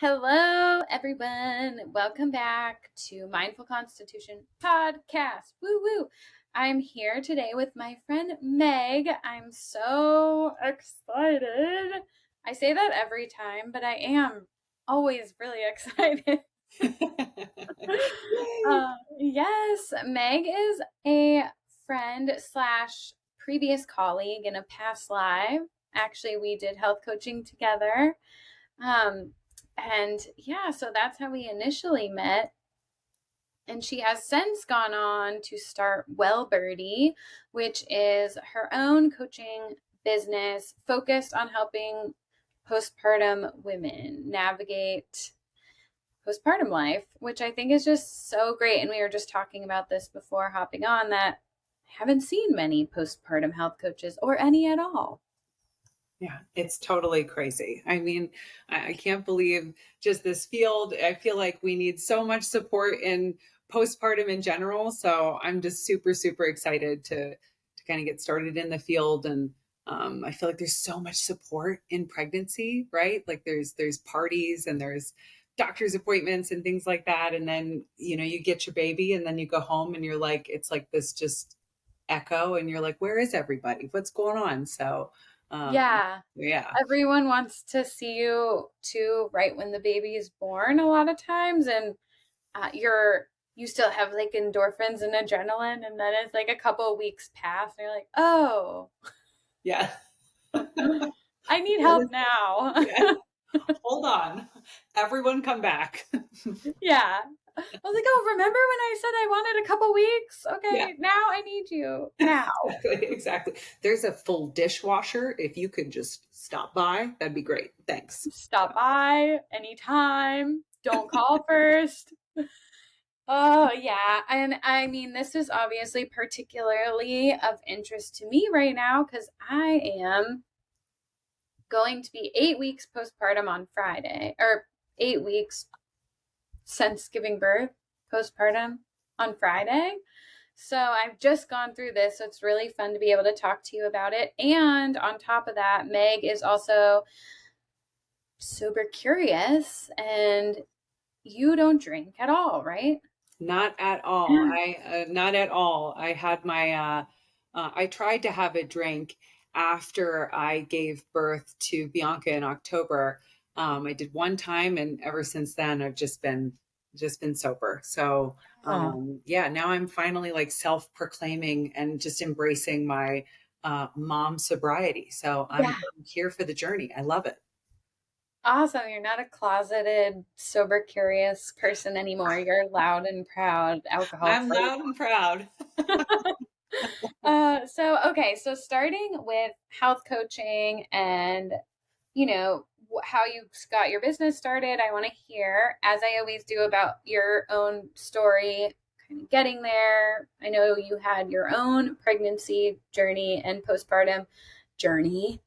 Hello, everyone. Welcome back to Mindful Constitution podcast. Woo woo. I'm here today with my friend Meg. I'm so excited. I say that every time, but I am always really excited. Yay. Yes, Meg is a friend slash previous colleague in a past life. Actually, we did health coaching together. Um, and yeah, so that's how we initially met. And she has since gone on to start Well Birdie, which is her own coaching business focused on helping postpartum women navigate postpartum life, which I think is just so great. And we were just talking about this before hopping on that I haven't seen many postpartum health coaches or any at all. Yeah, it's totally crazy. I mean, I can't believe just this field. I feel like we need so much support in postpartum in general. So I'm just super, super excited to kind of get started in the field. And I feel like there's so much support in pregnancy, right? Like there's parties and there's doctor's appointments and things like that. And then, you get your baby and then you go home and you're like, it's like this just echo and you're like, where is everybody? What's going on? So Yeah. yeah. Everyone wants to see you too right when the baby is born a lot of times, and you still have like endorphins and adrenaline, and then it's like a couple of weeks pass and you're like, oh, Yeah. I need Yeah, help now. yeah. Hold on. Everyone come back. Yeah. I was like, oh, remember when I said I wanted a couple weeks? Yeah, Okay, now I need you now. exactly. Exactly. There's a full dishwasher. If you could just stop by, that'd be great. Thanks. Stop by anytime. Don't call first. Oh, yeah. And I mean, this is obviously particularly of interest to me right now because I am going to be 8 weeks postpartum on Friday, or 8 weeks since giving birth postpartum on Friday. So I've just gone through this. So it's really fun to be able to talk to you about it. And on top of that, Meg is also sober curious, and you don't drink at all, right? Not at all. Not at all. I had I tried to have a drink after I gave birth to Bianca in October. I did one time, and ever since then, I've just been sober. So, Oh. yeah, now I'm finally like self-proclaiming and just embracing my mom sobriety. So I'm Yeah. here for the journey. I love it. Awesome. You're not a closeted, sober, curious person anymore. You're loud and proud alcohol I'm free. loud and proud. So starting with health coaching and, how you got your business started, I want to hear, as I always do, about your own story, kind of getting there. I know you had your own pregnancy journey and postpartum journey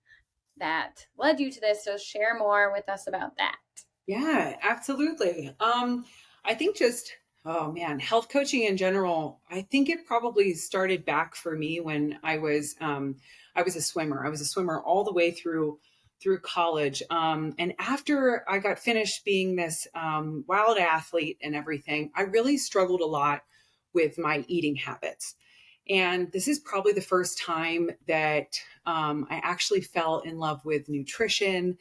that led you to this. So share more with us about that. Yeah, absolutely. I think just, oh man, health coaching in general, I think it probably started back for me when I was a swimmer. I was a swimmer all the way through college. And after I got finished being this wild athlete and everything, I really struggled a lot with my eating habits. And this is probably the first time that I actually fell in love with nutrition,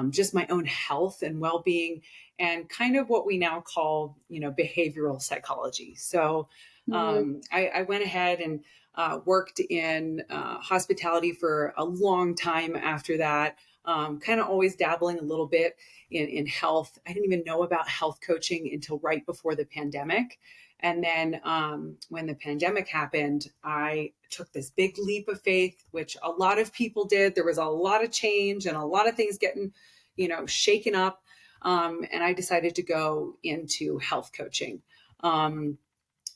just my own health and well being, and kind of what we now call, behavioral psychology. So Mm, I went ahead and worked in hospitality for a long time after that. Kind of always dabbling a little bit in health. I didn't even know about health coaching until right before the pandemic. And then when the pandemic happened, I took this big leap of faith, which a lot of people did. There was a lot of change and a lot of things getting, shaken up. And I decided to go into health coaching.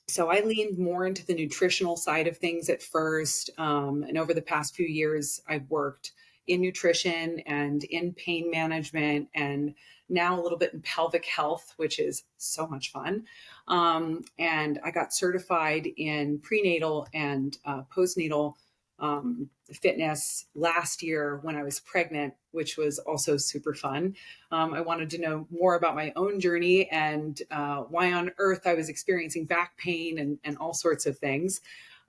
So I leaned more into the nutritional side of things at first. And over the past few years, I've worked in nutrition and in pain management, and now a little bit in pelvic health, which is so much fun. And I got certified in prenatal and postnatal fitness last year when I was pregnant, which was also super fun. I wanted to know more about my own journey and why on earth I was experiencing back pain and all sorts of things.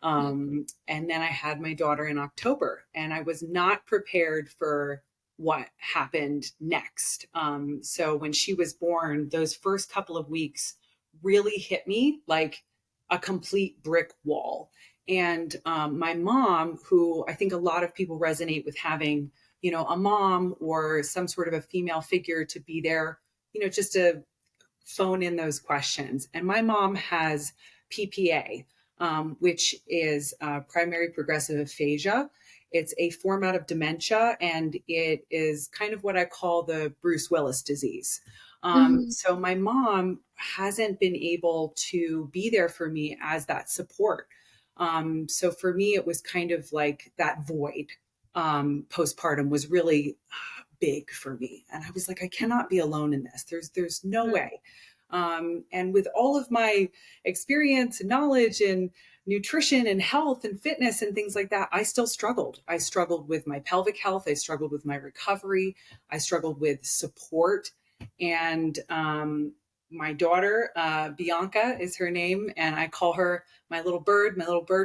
And then I had my daughter in October, and I was not prepared for what happened next. So when she was born, those first couple of weeks really hit me like a complete brick wall. And my mom, who I think a lot of people resonate with having, a mom or some sort of a female figure to be there, just to phone in those questions. And my mom has PPA, which is primary progressive aphasia. It's a form out of dementia, and it is kind of what I call the Bruce Willis disease. Mm-hmm. So my mom hasn't been able to be there for me as that support. So for me, it was kind of like that void. Postpartum was really big for me, and I was like, I cannot be alone in this. There's no way. And with all of my experience and knowledge and nutrition and health and fitness and things like that, I still struggled. I struggled with my pelvic health. I struggled with my recovery. I struggled with support. And my daughter, Bianca is her name, and I call her my little bird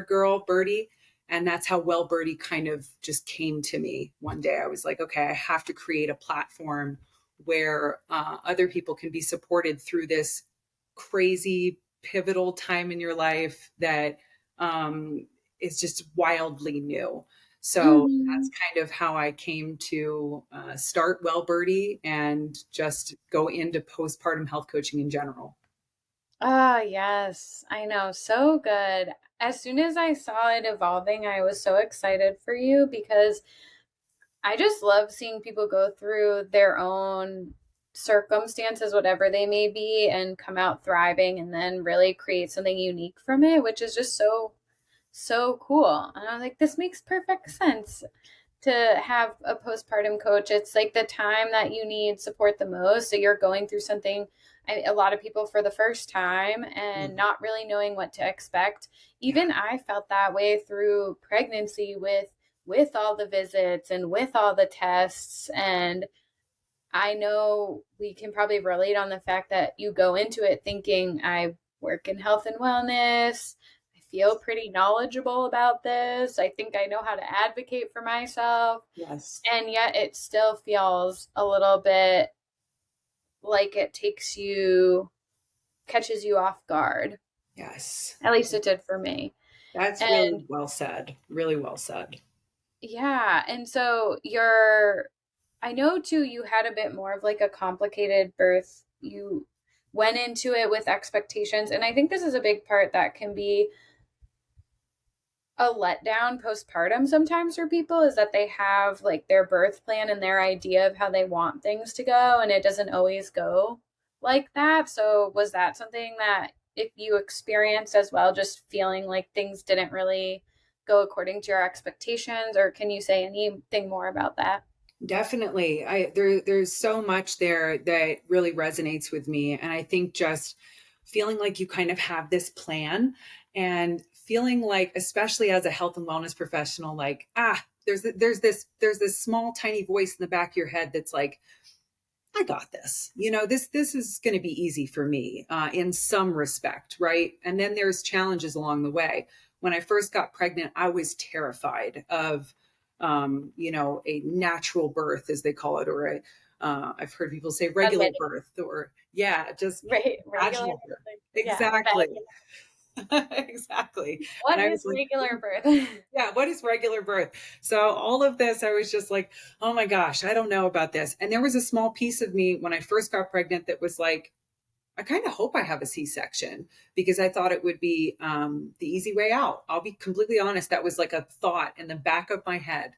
girl, Birdie. And that's how Well Birdie kind of just came to me one day. I was like, okay, I have to create a platform where other people can be supported through this crazy pivotal time in your life that is just wildly new. So Mm-hmm. that's kind of how I came to start Well Birdie and just go into postpartum health coaching in general. Ah, yes, I know. So good. As soon as I saw it evolving, I was so excited for you because I just love seeing people go through their own circumstances, whatever they may be, and come out thriving and then really create something unique from it, which is just so, so cool. And I was like, this makes perfect sense to have a postpartum coach. It's like the time that you need support the most. So you're going through something, a lot of people for the first time and Yeah. not really knowing what to expect. Even I felt that way through pregnancy with all the visits and with all the tests. And I know we can probably relate on the fact that you go into it thinking, I work in health and wellness. I feel pretty knowledgeable about this. I think I know how to advocate for myself. Yes. And yet it still feels a little bit like it catches you off guard. Yes. At least it did for me. That's And really well said. Really well said. yeah. And so I know too, you had a bit more of like a complicated birth. You went into it with expectations. And I think this is a big part that can be a letdown postpartum sometimes for people is that they have like their birth plan and their idea of how they want things to go. And it doesn't always go like that. So, was that something that if you experienced as well, just feeling like things didn't really go according to your expectations? Or can you say anything more about that? Definitely. There's so much there that really resonates with me. And I think just feeling like you kind of have this plan and feeling like, especially as a health and wellness professional, like, there's this small tiny voice in the back of your head that's like, I got this. This is going to be easy for me in some respect, right? And then there's challenges along the way. When I first got pregnant, I was terrified of, a natural birth, as they call it, or I've heard people say regular Unvetted, birth, or yeah, just right? Regular, vaginal birth. like, yeah, Exactly. vaginal. Exactly. What And I is was like, regular birth? yeah, what is regular birth? So all of this, I was just like, oh my gosh, I don't know about this. And there was a small piece of me when I first got pregnant that was like, I kind of hope I have a C-section because I thought it would be the easy way out. I'll be completely honest. That was like a thought in the back of my head.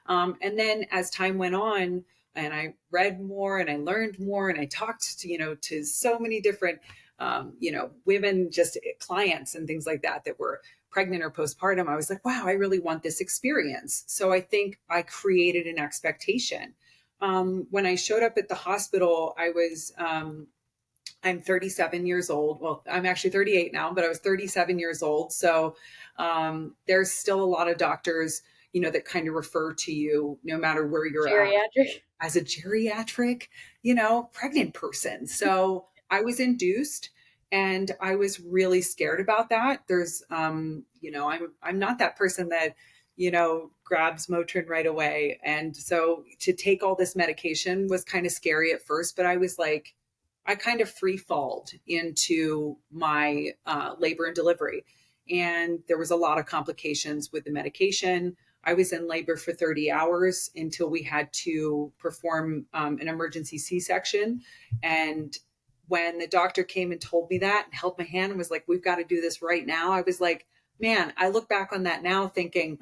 And then as time went on and I read more and I learned more and I talked to so many different, women, just clients and things like that were pregnant or postpartum, I was like, wow, I really want this experience. So I think I created an expectation. When I showed up at the hospital, I'm 37 years old. Well, I'm actually 38 now, but I was 37 years old. So there's still a lot of doctors, that kind of refer to you no matter where you're at Geriatric. as a geriatric, pregnant person. So I was induced and I was really scared about that. There's, I'm not that person that, grabs Motrin right away. And so to take all this medication was kind of scary at first, but I was like, I kind of free falled into my labor and delivery. And there was a lot of complications with the medication. I was in labor for 30 hours until we had to perform an emergency C-section. And when the doctor came and told me that and held my hand and was like, we've got to do this right now, I was like, man, I look back on that now thinking,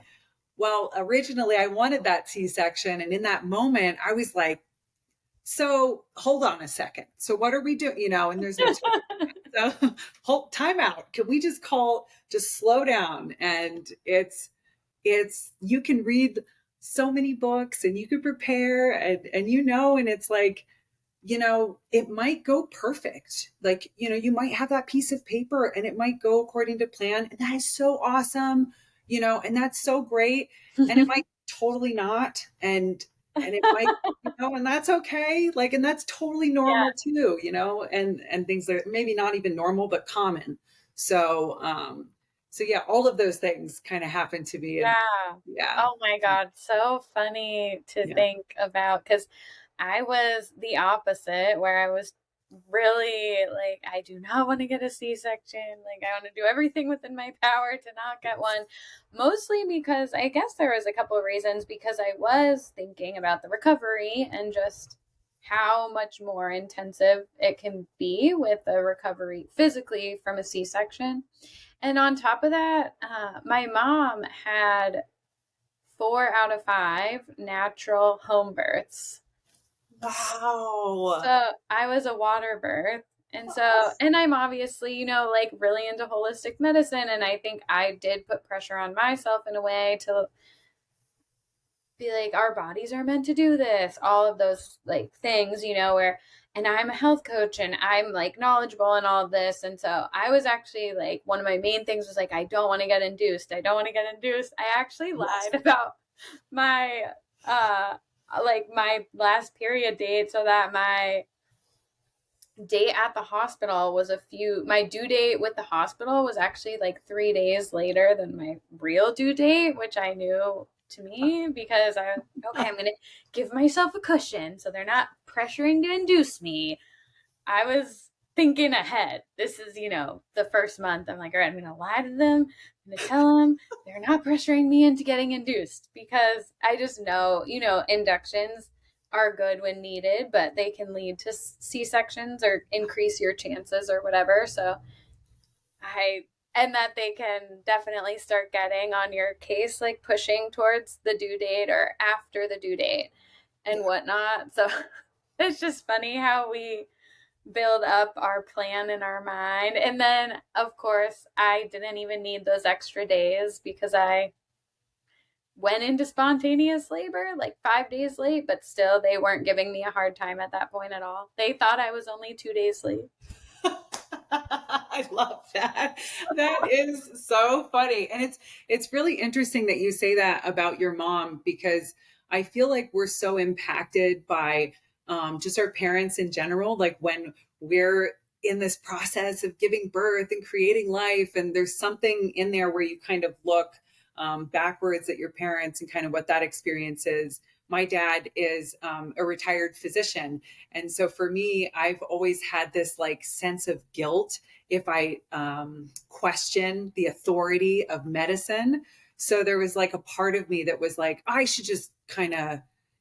well, originally I wanted that C-section. And in that moment, I was like, so hold on a second. So what are we doing? And there's no so hold time out. Can we just slow down? And it's you can read so many books and you can prepare and and it's like, it might go perfect. Like, you might have that piece of paper and it might go according to plan. And that is so awesome, and that's so great. And it might totally not. And it might, and that's okay. Like, and that's totally normal too, and things that are maybe not even normal, but common. So yeah, all of those things kind of happen to me. And yeah. Oh my God. So funny to think about, because I was the opposite, where I was really like, I do not want to get a C-section. Like, I want to do everything within my power to not get one. Mostly because I guess there was a couple of reasons, because I was thinking about the recovery and just how much more intensive it can be with a recovery physically from a C-section. And on top of that, my mom had 4 out of 5 natural home births. Wow. So I was a water birth. And so, and I'm obviously, like really into holistic medicine. And I think I did put pressure on myself in a way to be like, our bodies are meant to do this, all of those like things, and I'm a health coach and I'm like knowledgeable in all of this. And so I was actually like, one of my main things was like, I don't want to get induced. I don't want to get induced. I actually lied about my, my last period date, so that my date at the hospital was my due date with the hospital was actually like 3 days later than my real due date, which I knew to me, because I'm going to give myself a cushion so they're not pressuring to induce me. I was thinking ahead. This is, the first month. I'm like, all right, I'm going to lie to them. I'm going to tell them they're not pressuring me into getting induced, because I just know, inductions are good when needed, but they can lead to C-sections or increase your chances or whatever. So and that they can definitely start getting on your case, like pushing towards the due date or after the due date and whatnot. So it's just funny how we build up our plan in our mind. And then, of course, I didn't even need those extra days, because I went into spontaneous labor like 5 days late, but still they weren't giving me a hard time at that point at all. They thought I was only 2 days late. I love that. That is so funny. And it's really interesting that you say that about your mom, because I feel like we're so impacted by just our parents in general. Like when we're in this process of giving birth and creating life, and there's something in there where you kind of look backwards at your parents and kind of what that experience is. My dad is a retired physician. And so for me, I've always had this like sense of guilt if I question the authority of medicine. So there was like a part of me that was like, I should just kind of,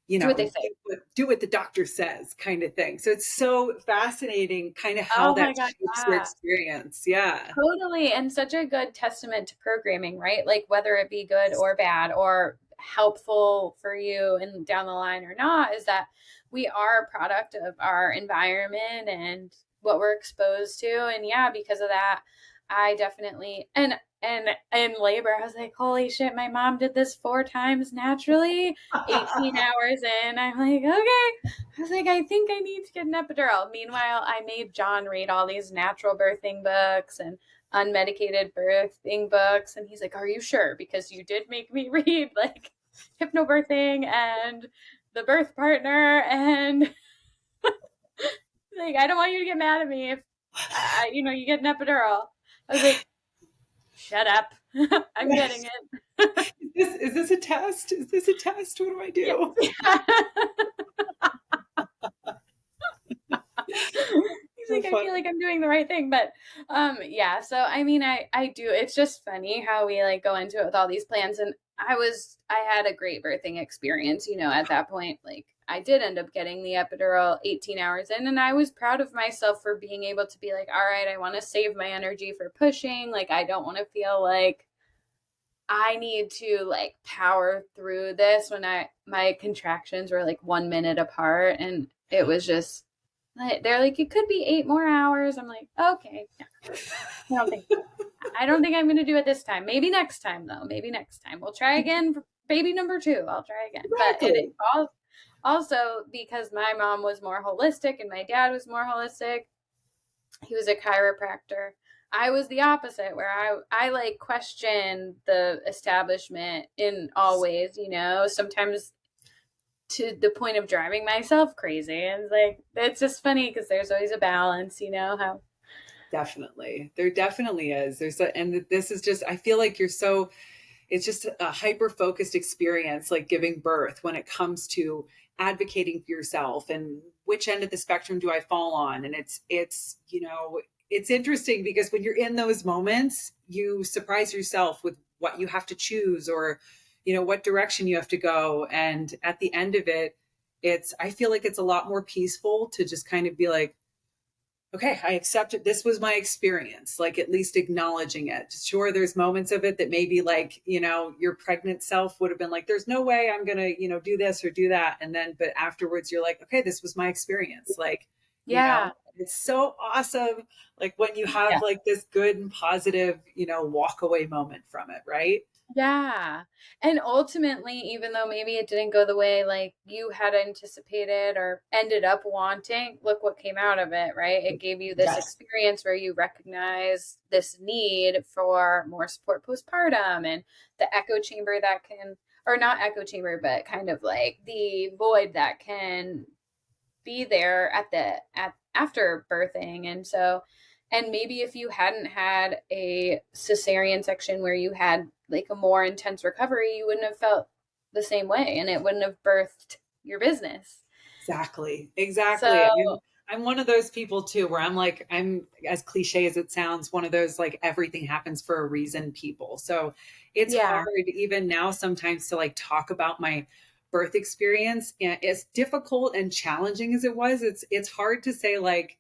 do what they say, do what the doctor says, kind of thing. So it's so fascinating kind of how that shapes your experience. Yeah. Totally. And such a good testament to programming, right? Like whether it be good or bad or helpful for you and down the line or not, is that we are a product of our environment and what we're exposed to. And yeah, because of that, I definitely, and in labor, I was like, holy shit, my mom did this 4 times naturally, 18 hours in. I'm like, okay. I was like, I think I need to get an epidural. Meanwhile, I made John read all these natural birthing books and unmedicated birthing books. And he's like, are you sure? Because you did make me read like hypnobirthing and the birth partner, and like, I don't want you to get mad at me if you get an epidural. I was like, shut up. I'm getting Yes. it. Is this a test? Is this a test? What do I Yeah. do? He's So like, I funny. feel like I'm doing the right thing. But yeah, so I mean, I do. It's just funny how we like go into it with all these plans. And I had a great birthing experience, at that point. Like, I did end up getting the epidural 18 hours in, and I was proud of myself for being able to be like, all right, I want to save my energy for pushing. Like, I don't want to feel like I need to like power through this when my contractions were like 1 minute apart, and it was just they're like, it could be 8 more hours. I'm like, okay, yeah, I don't think so. I don't think I'm gonna do it this time. Maybe next time though. Maybe next time we'll try again for baby number 2. I'll try again. But it Exactly. all also because my mom was more holistic and my dad was more holistic. He was a chiropractor. I was the opposite, where I like question the establishment in all ways, sometimes to the point of driving myself crazy. And it's like, it's just funny because there's always a balance, how. Definitely. There definitely is. And this is just, I feel like it's just a hyper focused experience, like giving birth when it comes to advocating for yourself and which end of the spectrum do I fall on. And it's interesting because when you're in those moments, you surprise yourself with what you have to choose or, what direction you have to go. And at the end of it, I feel like it's a lot more peaceful to just kind of be like, okay, I accept it. This was my experience, like at least acknowledging it. Sure, there's moments of it that maybe like, your pregnant self would have been like, there's no way I'm going to, do this or do that. But afterwards you're like, okay, this was my experience. Like, Yeah. it's so awesome. Like when you have Yeah. like this good and positive, walk away moment from it, right? Yeah. And ultimately, even though maybe it didn't go the way like you had anticipated or ended up wanting, look what came out of it, right? It gave you this Yes. experience where you recognize this need for more support postpartum, and the echo chamber that can, or not echo chamber, but kind of like the void that can be there at after birthing. And maybe if you hadn't had a cesarean section where you had like a more intense recovery, you wouldn't have felt the same way, and it wouldn't have birthed your business. Exactly. Exactly. So I'm one of those people too, where I'm as cliche as it sounds, one of those like everything happens for a reason people. So it's yeah, hard even now sometimes to like talk about my birth experience. And as difficult and challenging as it was, it's hard to say like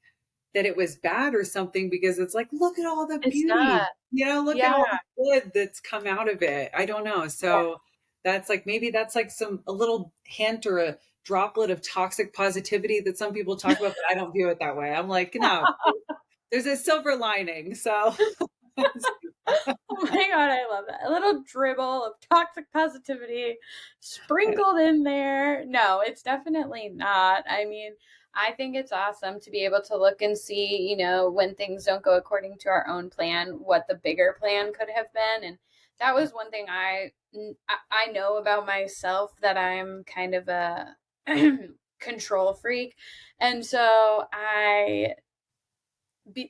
that it was bad or something because it's like, look at all the it's beauty, not. look at Yeah, all the good that's come out of it. I don't know. yeah. So that's like, maybe that's like a little hint or a droplet of toxic positivity that some people talk about, but I don't view it that way. I'm like, no, there's a silver lining. So Oh my god, I love that. A little dribble of toxic positivity sprinkled in there. No, it's definitely not. I mean, I think it's awesome to be able to look and see, when things don't go according to our own plan, what the bigger plan could have been. And that was one thing I know about myself, that I'm kind of a control freak. And so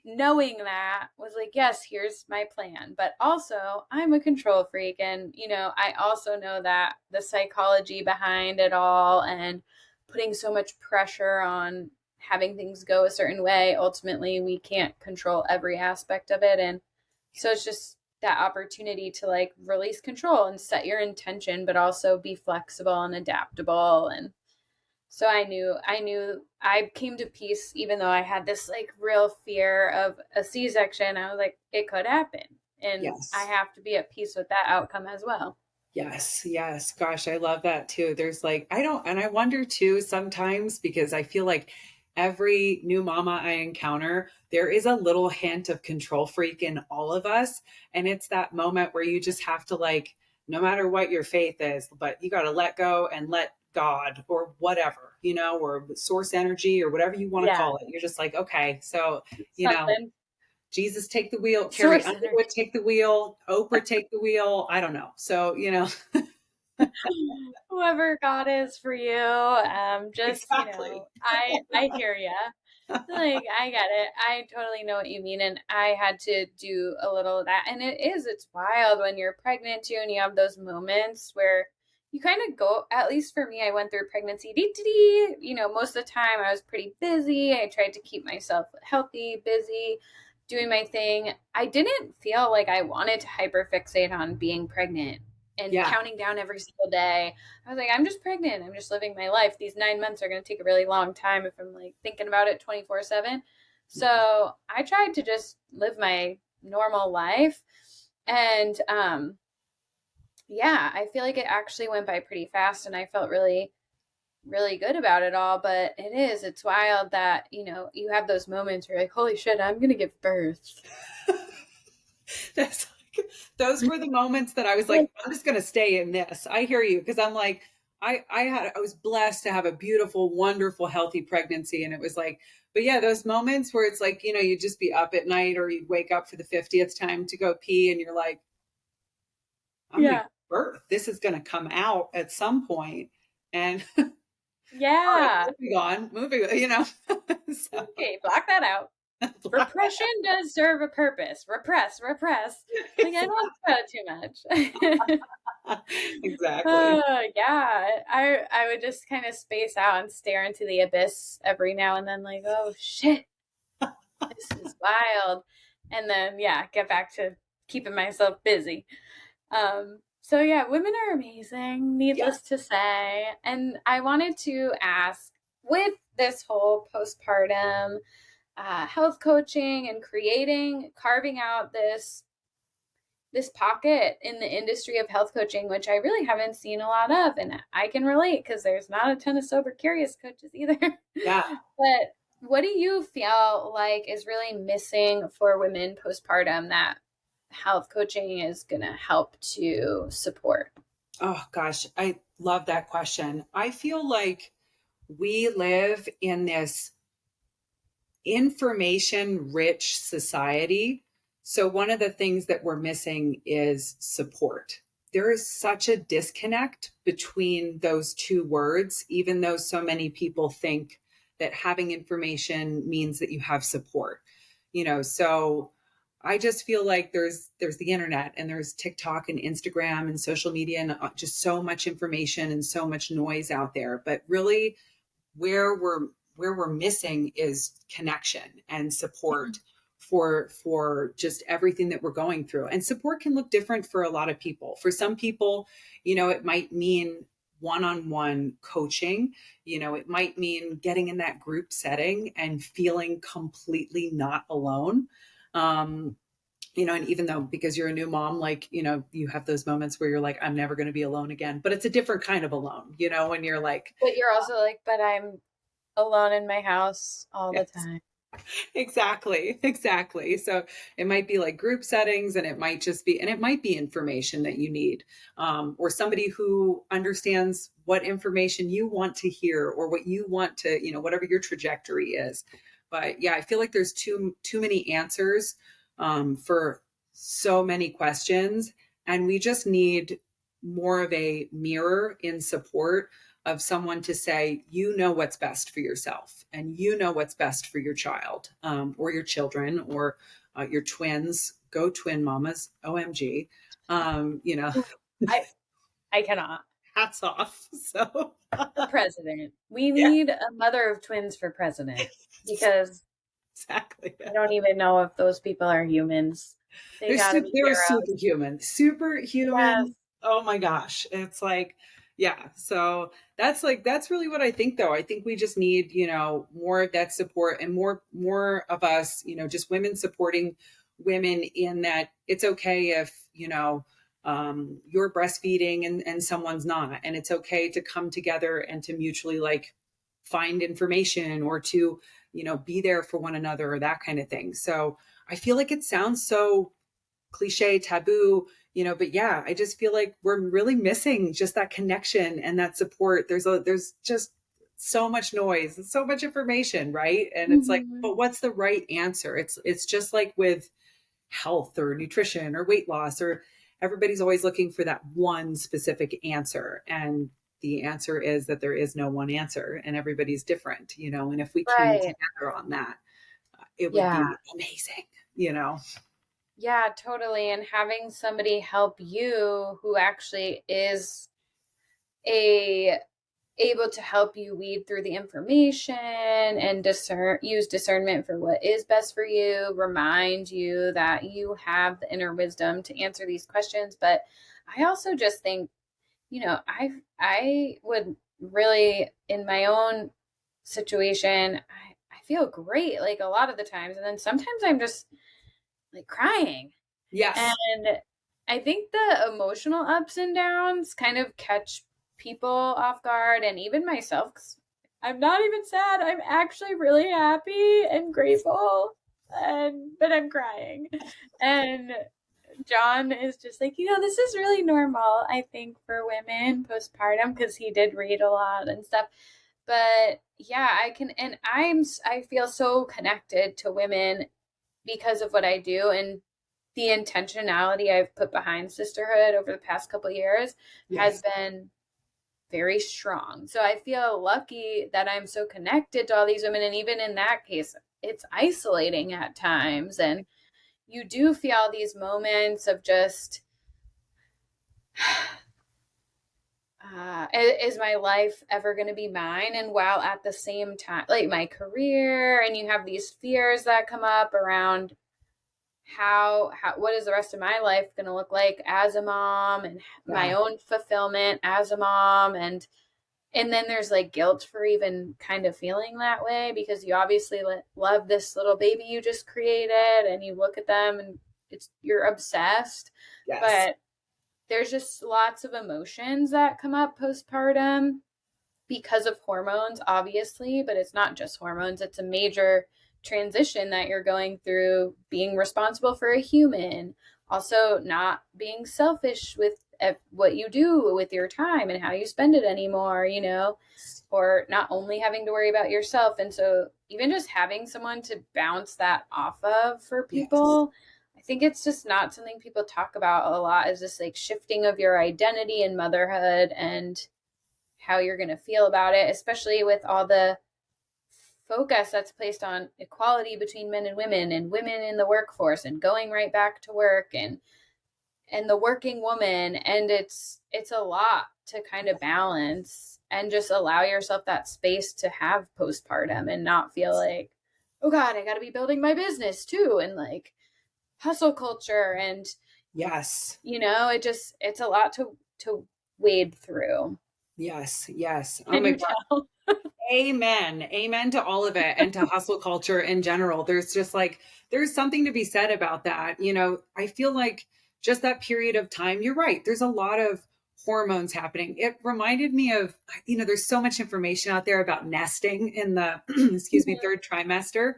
knowing that was like, yes, here's my plan. But also, I'm a control freak. And, I also know that the psychology behind it all and putting so much pressure on having things go a certain way, ultimately, we can't control every aspect of it. And so it's just that opportunity to like release control and set your intention, but also be flexible and adaptable. And so I knew I came to peace, even though I had this like real fear of a C-section. I was like, it could happen. And I yes. have to be at peace with that outcome as well. Yes, yes. Gosh, I love that too. There's like, and I wonder too sometimes because I feel like every new mama I encounter, there is a little hint of control freak in all of us. And it's that moment where you just have to like, no matter what your faith is, but you got to let go and let God or whatever, or source energy or whatever you want to Yeah. call it. You're just like, okay, so, you know, Something. Jesus take the wheel, Carrie Source Underwood energy. take the wheel, Oprah take the wheel. I don't know. So, Whoever God is for you, just, Exactly. I hear ya. Like, I get it. I totally know what you mean. And I had to do a little of that. And it's wild when you're pregnant too, and you have those moments where you kind of go, at least for me, I went through pregnancy. Most of the time I was pretty busy. I tried to keep myself healthy, busy, doing my thing. I didn't feel like I wanted to hyperfixate on being pregnant and Yeah. counting down every single day. I was like, I'm just pregnant. I'm just living my life. These 9 months are going to take a really long time if I'm like thinking about it 24/7. So I tried to just live my normal life. And yeah, I feel like it actually went by pretty fast and I felt really, really good about it all. But it's wild that, you have those moments where you're like, holy shit, I'm going to give birth. That's those were the moments that I was like, I'm just going to stay in this. I hear you. Cause I'm like, I was blessed to have a beautiful, wonderful, healthy pregnancy. And it was like, but yeah, those moments where it's like, you'd just be up at night or you'd wake up for the 50th time to go pee. And you're like, I'm going to Yeah. give birth. This is going to come out at some point. And all right, Yeah. moving on. So, Okay, block that out. Repression does serve a purpose. Repress, repress. Like, I don't talk about it too much. exactly. Yeah. I would just kind of space out and stare into the abyss every now and then, like, oh shit, this is wild. And then, yeah, get back to keeping myself busy. So yeah, women are amazing, needless Yes. to say. And I wanted to ask, with this whole postpartum health coaching and carving out this pocket in the industry of health coaching, which I really haven't seen a lot of, and I can relate because there's not a ton of sober curious coaches either. Yeah. But what do you feel like is really missing for women postpartum that health coaching is going to help to support? Oh gosh, I love that question. I feel like we live in this information rich society. So, one of the things that we're missing is support. There is such a disconnect between those two words, even though so many people think that having information means that you have support. So I just feel like there's the internet and there's TikTok and Instagram and social media and just so much information and so much noise out there. But really, where we're missing is connection and support for just everything that we're going through. And support can look different for a lot of people. For some people, it might mean one-on-one coaching. It might mean getting in that group setting and feeling completely not alone. And even though, because you're a new mom, like, you have those moments where you're like, I'm never going to be alone again, but it's a different kind of alone, when you're like, But you're also like, but I'm alone in my house all the yes, time. exactly. So it might be like group settings, and it might be information that you need, or somebody who understands what information you want to hear or what you want to, whatever your trajectory is. But yeah, I feel like there's too many answers, for so many questions, and we just need more of a mirror in support of someone to say, what's best for yourself, and what's best for your child, or your children, or your twins. Go twin mamas, OMG. I I cannot. Hats off. So For president. We yeah, need a mother of twins for president because exactly. I don't even know if those people are humans. They gotta be They're heroes. superhuman. Yes. Oh my gosh. It's like, yeah. So that's really what I think though. I think we just need, more of that support, and more of us, just women supporting women, in that it's okay if, you're breastfeeding and someone's not, and it's okay to come together and to mutually like find information, or to, be there for one another, or that kind of thing. So I feel like it sounds so cliche, taboo, but yeah, I just feel like we're really missing just that connection and that support. There's just so much noise and so much information, right? And it's like, Mhm. but what's the right answer? It's just like with health or nutrition or weight loss, or everybody's always looking for that one specific answer. And the answer is that there is no one answer and everybody's different, and if we came Right. together on that, it would Yeah. be amazing. Yeah, totally. And having somebody help you who actually is a able to help you weed through the information and use discernment for what is best for you, remind you that you have the inner wisdom to answer these questions. But I also just think, I would really, in my own situation, I feel great like a lot of the times. And then sometimes I'm just like crying. Yes. And I think the emotional ups and downs kind of catch people off guard, and even myself. 'Cause I'm not even sad. I'm actually really happy and grateful, but I'm crying. And John is just like, this is really normal, I think, for women postpartum, because he did read a lot and stuff. But yeah, I feel so connected to women because of what I do, and the intentionality I've put behind sisterhood over the past couple of years has Yes. been very strong. So I feel lucky that I'm so connected to all these women. And even in that case, it's isolating at times. And you do feel these moments of just, is my life ever going to be mine? And while at the same time, like my career, and you have these fears that come up around how what is the rest of my life going to look like as a mom, and my Yeah. own fulfillment as a mom, and then there's like guilt for even kind of feeling that way, because you obviously love this little baby you just created, and you look at them and you're obsessed. Yes. But there's just lots of emotions that come up postpartum because of hormones, obviously, but it's not just hormones. It's a major transition that you're going through, being responsible for a human, also not being selfish with what you do with your time and how you spend it anymore, or not only having to worry about yourself. And so even just having someone to bounce that off of for Yes. people, I think it's just not something people talk about a lot, is this like shifting of your identity in motherhood and how you're going to feel about it, especially with all the focus that's placed on equality between men and women in the workforce and going right back to work, and the working woman. And it's a lot to kind of balance and just allow yourself that space to have postpartum and not feel like, oh God, I got to be building my business too, and like hustle culture. And Yes. it's a lot to wade through. Yes. Yes. Oh Can my you God. tell? Amen. Amen to all of it and to hustle culture in general. There's just like, there's something to be said about that. I feel like just that period of time, you're right. There's a lot of hormones happening. It reminded me of, there's so much information out there about nesting in the, excuse me, third trimester,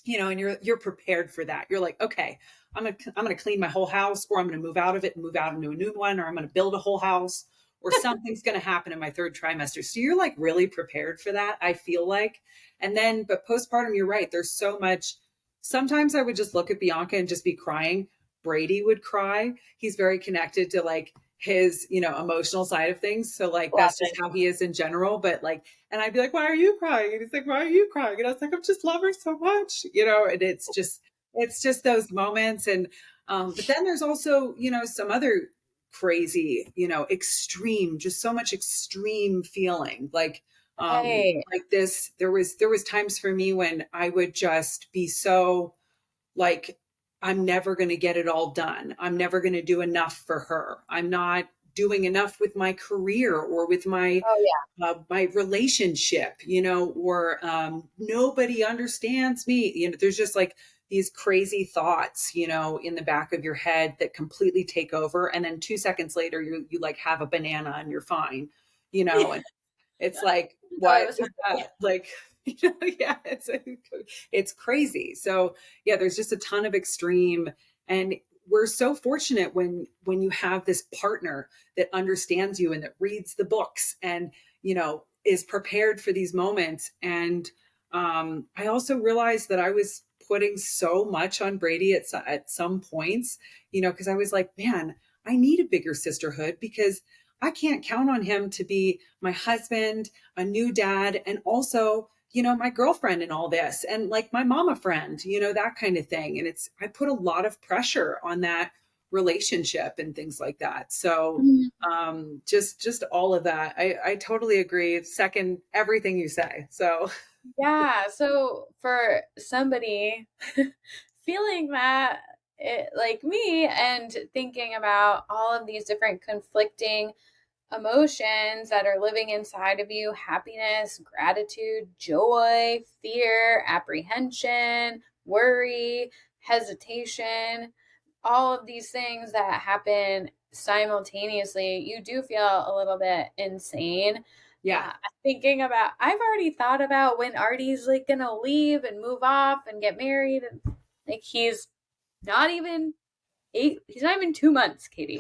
and you're prepared for that. You're like, okay, I'm gonna clean my whole house, or I'm gonna move out of it and move out into a new one, or I'm gonna build a whole house, or something's gonna happen in my third trimester. So you're like really prepared for that, I feel like. And then, but postpartum, you're right. There's so much. Sometimes I would just look at Bianca and just be crying. Brady would cry. He's very connected to like his, emotional side of things. So like Love that's just it. how he is in general. But like, and I'd be like, why are you crying? And he's like, why are you crying? And I was like, I just love her so much, and it's just those moments. And but then there's also, some other crazy, extreme, just so much extreme feeling. Right. Like this, there was times for me when I would just be so like, I'm never going to get it all done. I'm never going to do enough for her. I'm not doing enough with my career or with Oh yeah. my relationship, or nobody understands me. There's just like these crazy thoughts, in the back of your head that completely take over. And then 2 seconds later, you like have a banana and you're fine, and it's like, Oh, I what was is hungry. that? Like, yeah, it's crazy. So yeah, there's just a ton of extreme, and we're so fortunate when you have this partner that understands you and that reads the books and is prepared for these moments. And I also realized that I was putting so much on Brady at some points, because I was like, man, I need a bigger sisterhood because I can't count on him to be my husband, a new dad, and also, my girlfriend in all this, and like my mama friend, that kind of thing. And I put a lot of pressure on that relationship and things like that. So just all of that. I totally agree. Second everything you say. So Yeah. So for somebody feeling that like me and thinking about all of these different conflicting emotions that are living inside of you, happiness, gratitude, joy, fear, apprehension, worry, hesitation, all of these things that happen simultaneously, you do feel a little bit insane. yeah. Thinking about, I've already thought about when Artie's like gonna leave and move off and get married, and like not even he's not even 2 months, Katie.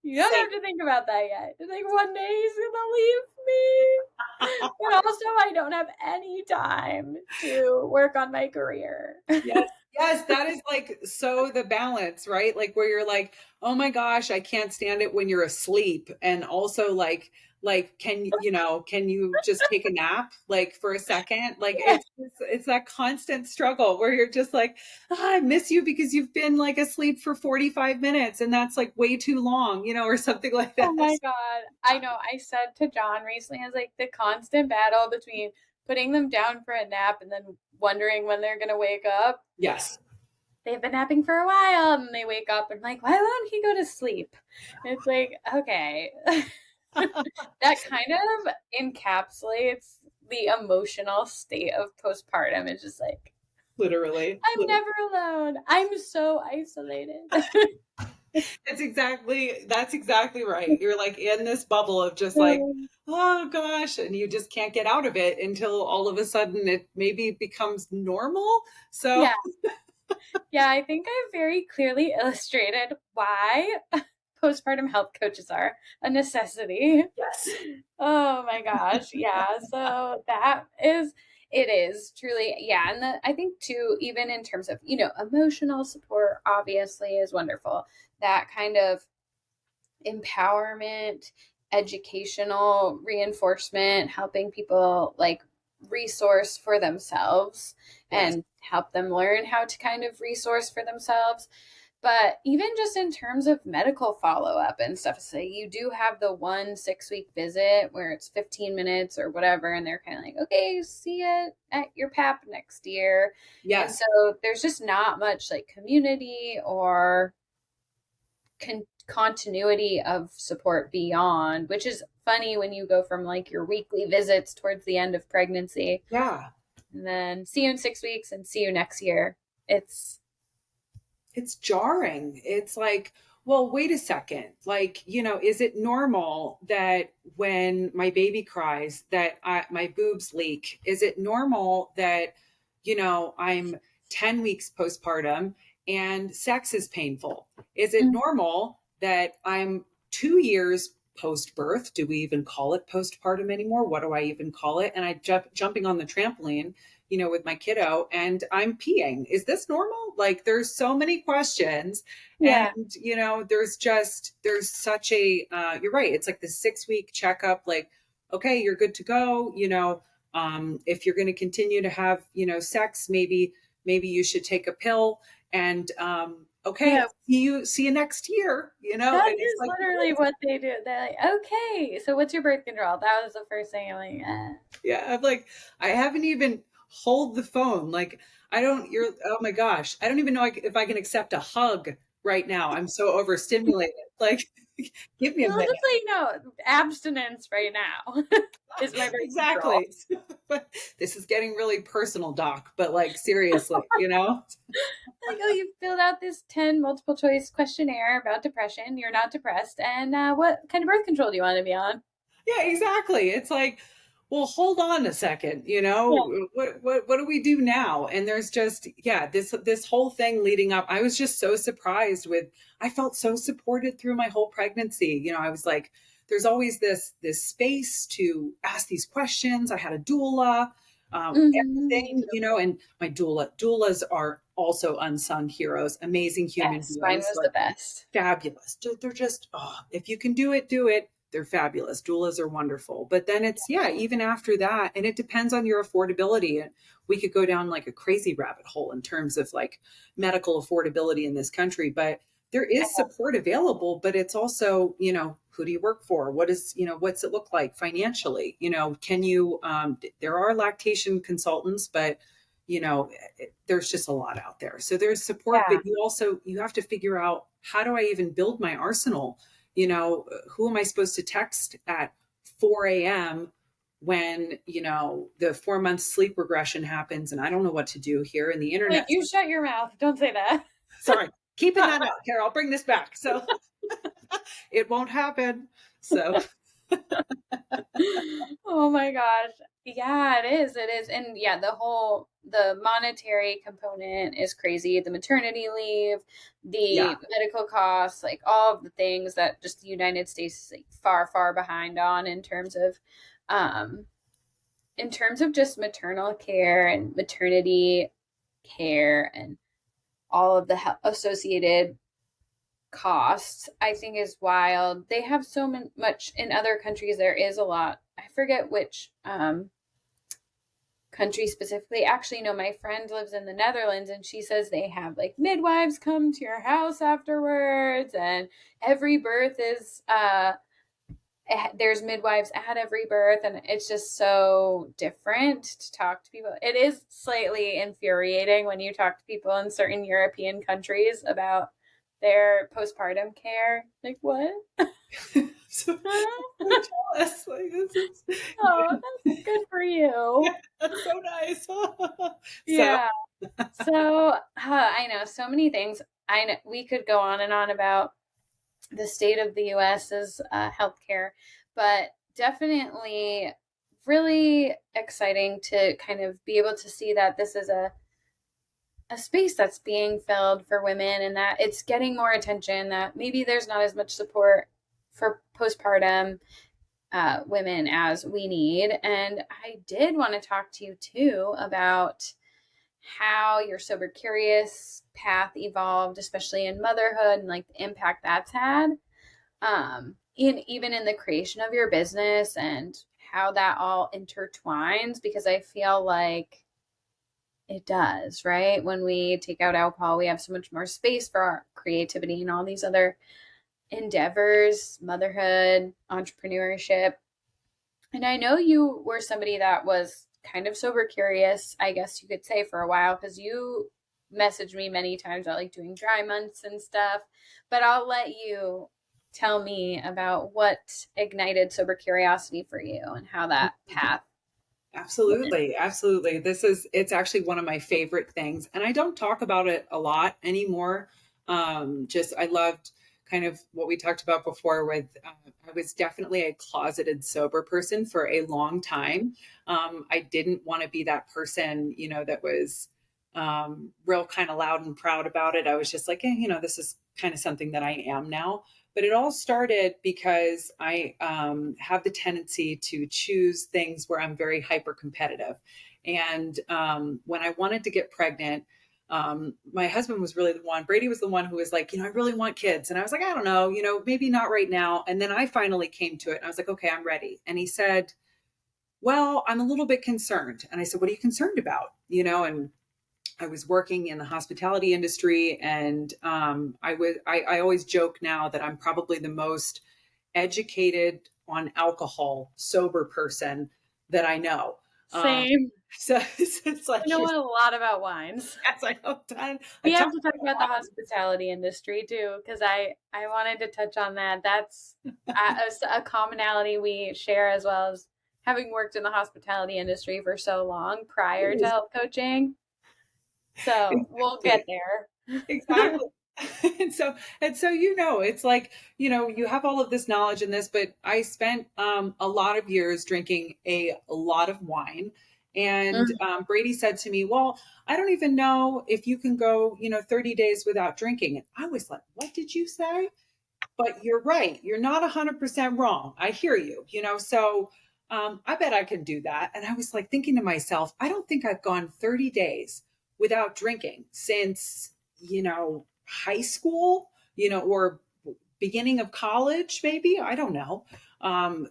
You don't have to think about that yet. It's like one day he's gonna leave me. But also I don't have any time to work on my career. Yes. Yes, that is like so the balance, right? Like where you're like, oh my gosh, I can't stand it when you're asleep. And also can you just take a nap like for a second? Like it's that constant struggle where you're just like, I miss you because you've been like asleep for 45 minutes and that's like way too long, or something like Oh that. my God. I know. I said to John recently, I was like, the constant battle between putting them down for a nap and then wondering when they're gonna wake up. Yes. They've been napping for a while and they wake up and I'm like, why won't he go to sleep? And it's like, okay. That kind of encapsulates the emotional state of postpartum. It's just like, Literally. I'm never alone. I'm so isolated. That's exactly right. You're like in this bubble of just like, oh gosh, and you just can't get out of it until all of a sudden it maybe becomes normal. So Yeah. Yeah, I think I've very clearly illustrated why postpartum health coaches are a necessity. yes. Oh my gosh. Yeah. So it is truly, yeah. And I think too, even in terms of, emotional support, obviously is wonderful. That kind of empowerment, educational reinforcement, helping people like resource for themselves Yes. and help them learn how to kind of resource for themselves. But even just in terms of medical follow up and stuff, say you do have the 1 6 week visit where it's 15 minutes or whatever, and they're kind of like, okay, see you at your PAP next year. And Yes. so there's just not much like community or continuity of support beyond, which is funny when you go from like your weekly visits towards the end of pregnancy Yeah. and then see you in 6 weeks and see you next year. It's jarring. It's like, well, wait a second. Like, is it normal that when my baby cries that my boobs leak? Is it normal that, I'm 10 weeks postpartum and sex is painful? Is it normal that I'm 2 years post birth? Do we even call it postpartum anymore? What do I even call it? And I jumping on the trampoline, with my kiddo and I'm peeing. Is this normal? Like there's so many questions. Yeah. And, there's such a, you're right. It's like the 6 week checkup, like, okay, you're good to go. If you're going to continue to have, sex, maybe you should take a pill and, okay, Yeah. see you next year, That and it's is like, literally what they do. They're like, okay, so what's your birth control? That was the first thing. I'm like, yeah, I'm like, I haven't even hold the phone. Like, oh my gosh, I don't even know if I can accept a hug right now. I'm so overstimulated. Like, give me a well, minute. just so you know, abstinence right now is my birth control. Exactly. But this is getting really personal, doc, but like, seriously, Like, oh, you filled out this 10 multiple choice questionnaire about depression. You're not depressed. And what kind of birth control do you want to be on? Yeah, exactly. It's like, well, hold on a second, Yeah. what do we do now? And there's just, yeah, this whole thing leading up. I was just so surprised I felt so supported through my whole pregnancy. I was like, there's always this space to ask these questions. I had a doula, everything, and my doulas are also unsung heroes, amazing human Yes, mine beings, was the like best. fabulous. They're just, oh, if you can do it, do it. They're fabulous. Doulas are wonderful. But then it's, yeah, even after that, and it depends on your affordability. And we could go down like a crazy rabbit hole in terms of like medical affordability in this country. But there is support available, but it's also, who do you work for? What is, what's it look like financially? Can you, there are lactation consultants, but there's just a lot out there. So there's support, Yeah. but you have to figure out, how do I even build my arsenal? Who am I supposed to text at 4 a.m. when, the 4 month sleep regression happens and I don't know what to do here and the Like, internet. you shut your mouth. Don't say that. Sorry, keeping that out, Carol. I'll bring this back. So it won't happen. So Oh my gosh. Yeah, it is. It is. And yeah, the monetary component is crazy. The maternity leave, yeah, the medical costs, like all of the things that just the United States is like far, far behind on um in terms of just maternal care and maternity care and all of the associated costs, I think is wild. They have so much in other countries. There is a lot. I forget which country specifically. Actually, no, my friend lives in the Netherlands and she says they have like midwives come to your house afterwards, and every birth is there's midwives at every birth, and it's just so different to talk to people. It is slightly infuriating when you talk to people in certain European countries about their postpartum care. Like, what? so, so jealous. Like, Oh, that's good for yeah, you. that's so nice. So Yeah. So I know so many things. I know we could go on and on about the state of the US's healthcare, but definitely really exciting to kind of be able to see that this is a space that's being filled for women and that it's getting more attention, that maybe there's not as much support for postpartum women as we need. And I did want to talk to you too about how your sober curious path evolved, especially in motherhood, and like the impact that's had in even in the creation of your business and how that all intertwines, because I feel like it does, right? When we take out alcohol, we have so much more space for our creativity and all these other endeavors, motherhood, entrepreneurship. And I know you were somebody that was kind of sober curious, I guess you could say, for a while, because you messaged me many times about like doing dry months and stuff. But I'll let you tell me about what ignited sober curiosity for you and how that path went. absolutely, absolutely. It's actually one of my favorite things. And I don't talk about it a lot anymore. Just, I loved kind of what we talked about before with, I was definitely a closeted sober person for a long time. I didn't want to be that person, that was real kind of loud and proud about it. I was just like, this is kind of something that I am now. But it all started because I have the tendency to choose things where I'm very hyper competitive. And when I wanted to get pregnant, my husband was really the one, Brady was the one who was like, I really want kids. And I was like, I don't know, maybe not right now. And then I finally came to it and I was like, okay, I'm ready. And he said, well, I'm a little bit concerned. And I said, what are you concerned about? And I was working in the hospitality industry, and I always joke now that I'm probably the most educated on alcohol sober person that I know. Same. So it's I like, know a lot about wines. yes, I know a We ton have to talk about the about hospitality industry too, because I wanted to touch on that. That's a commonality we share, as well as having worked in the hospitality industry for so long prior to wine. health coaching. So we'll get Exactly. there. Exactly. And so it's like, you have all of this knowledge in this, but I spent a lot of years drinking a lot of wine. And Mm. Brady said to me, well, I don't even know if you can go 30 days without drinking. And I was like, what did you say? But you're right. You're not 100% wrong. I hear you, so I bet I can do that. And I was like thinking to myself, I don't think I've gone 30 days without drinking since, high school, or beginning of college, maybe. I don't know.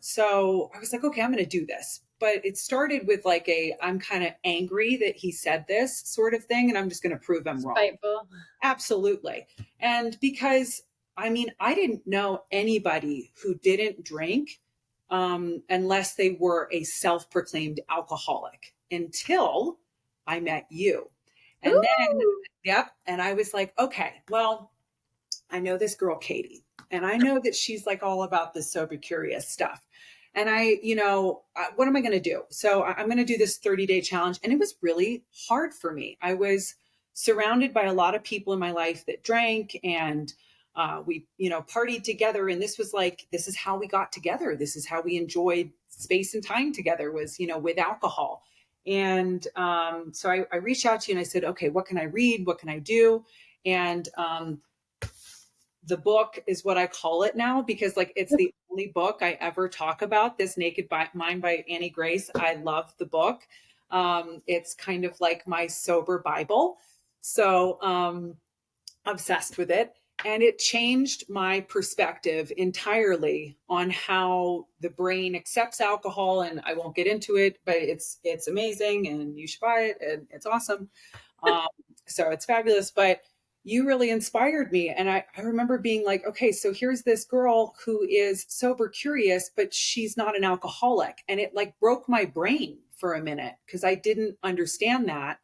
So I was like, okay, I'm going to do this. But it started with like I'm kind of angry that he said this sort of thing, and I'm just going to prove him wrong. Spiteful. Absolutely. And because, I mean, I didn't know anybody who didn't drink unless they were a self proclaimed alcoholic until I met you. And then, Ooh. yep. And I was like, okay, well, I know this girl, Katie, and I know that she's like all about this sober curious stuff. And what am I going to do? So I'm going to do this 30-day challenge. And it was really hard for me. I was surrounded by a lot of people in my life that drank, and we, partied together. And this was like, this is how we got together. This is how we enjoyed space and time together, was, with alcohol. And so I reached out to you and I said, okay, what can I read? What can I do? And the book is what I call it now, because like it's the only book I ever talk about, this Naked Mind by Annie Grace. I love the book. It's kind of like my sober Bible. So obsessed with it. And it changed my perspective entirely on how the brain accepts alcohol. And I won't get into it, but it's amazing, and you should buy it, and it's awesome. So it's fabulous. But you really inspired me. And I remember being like, okay, so here's this girl who is sober curious, but she's not an alcoholic. And it like broke my brain for a minute, because I didn't understand that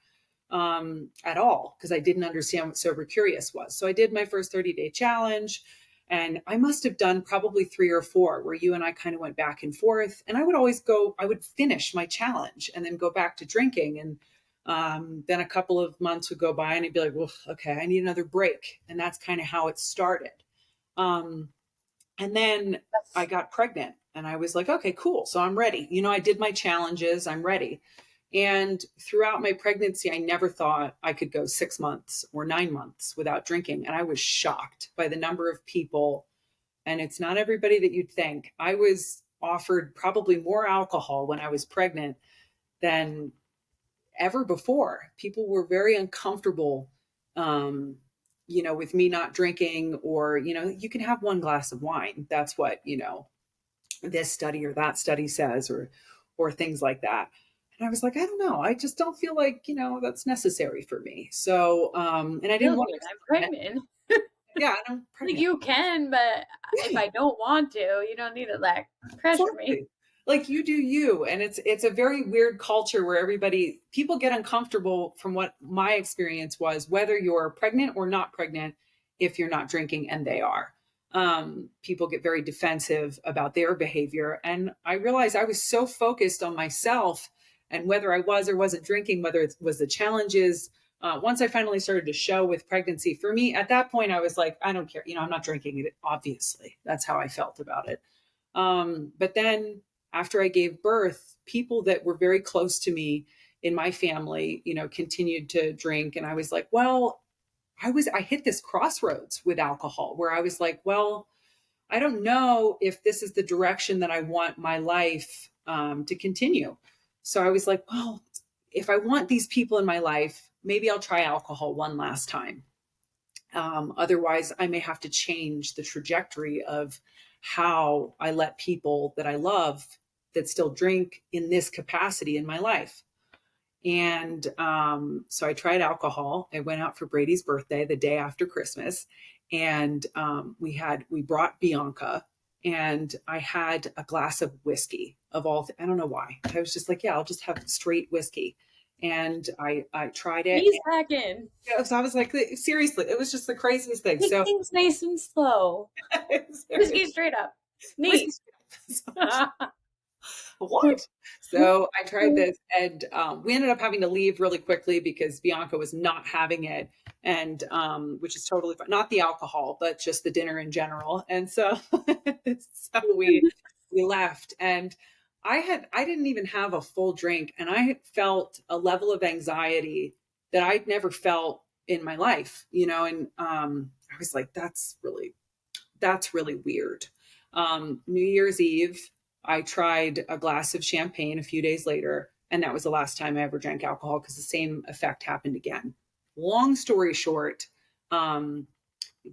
at all, because I didn't understand what sober curious was. So I did my first 30-day challenge, and I must have done probably 3 or 4 where you and I kind of went back and forth. And I would finish my challenge and then go back to drinking. And then a couple of months would go by and I'd be like, well, okay, I need another break. And that's kind of how it started. And then I got pregnant and I was like, okay, cool. So I'm ready. I did my challenges. I'm ready. And throughout my pregnancy, I never thought I could go 6 months or 9 months without drinking. And I was shocked by the number of people. And it's not everybody that you'd think. I was offered probably more alcohol when I was pregnant than ever before. People were very uncomfortable, with me not drinking, or, you can have 1 glass of wine. That's what, this study or that study says, or things like that. And I was like, I don't know. I just don't feel like, that's necessary for me. So, and I didn't want to. I'm pregnant. Yeah, I'm pregnant. Like you can, but if I don't want to, you don't need to like pressure me. Like you do you. And it's a very weird culture where people get uncomfortable, from what my experience was, whether you're pregnant or not pregnant, if you're not drinking, and they are. People get very defensive about their behavior. And I realized I was so focused on myself and whether I was or wasn't drinking, whether it was the challenges. Once I finally started to show with pregnancy, for me at that point, I was like, I don't care. I'm not drinking it. Obviously, that's how I felt about it. But then after I gave birth, people that were very close to me in my family, continued to drink. And I was like, well, I hit this crossroads with alcohol where I was like, well, I don't know if this is the direction that I want my life to continue. So I was like, well, if I want these people in my life, maybe I'll try alcohol one last time. Otherwise, I may have to change the trajectory of how I let people that I love that still drink in this capacity in my life. And so I tried alcohol. I went out for Brady's birthday the day after Christmas, and we brought Bianca, and I had a glass of whiskey I don't know why. I was just like, yeah, I'll just have straight whiskey. And I tried it. He's back in. So I was like, seriously, it was just the craziest thing. Take So things nice and slow. Whiskey straight up. Neat. What? So I tried this, and we ended up having to leave really quickly because Bianca was not having it, and which is totally fine. Not the alcohol, but just the dinner in general. And so, so we left, and I didn't even have a full drink, and I felt a level of anxiety that I'd never felt in my life, and I was like, that's really weird. New Year's Eve, I tried a glass of champagne a few days later, And that was the last time I ever drank alcohol because the same effect happened again. Long story short, that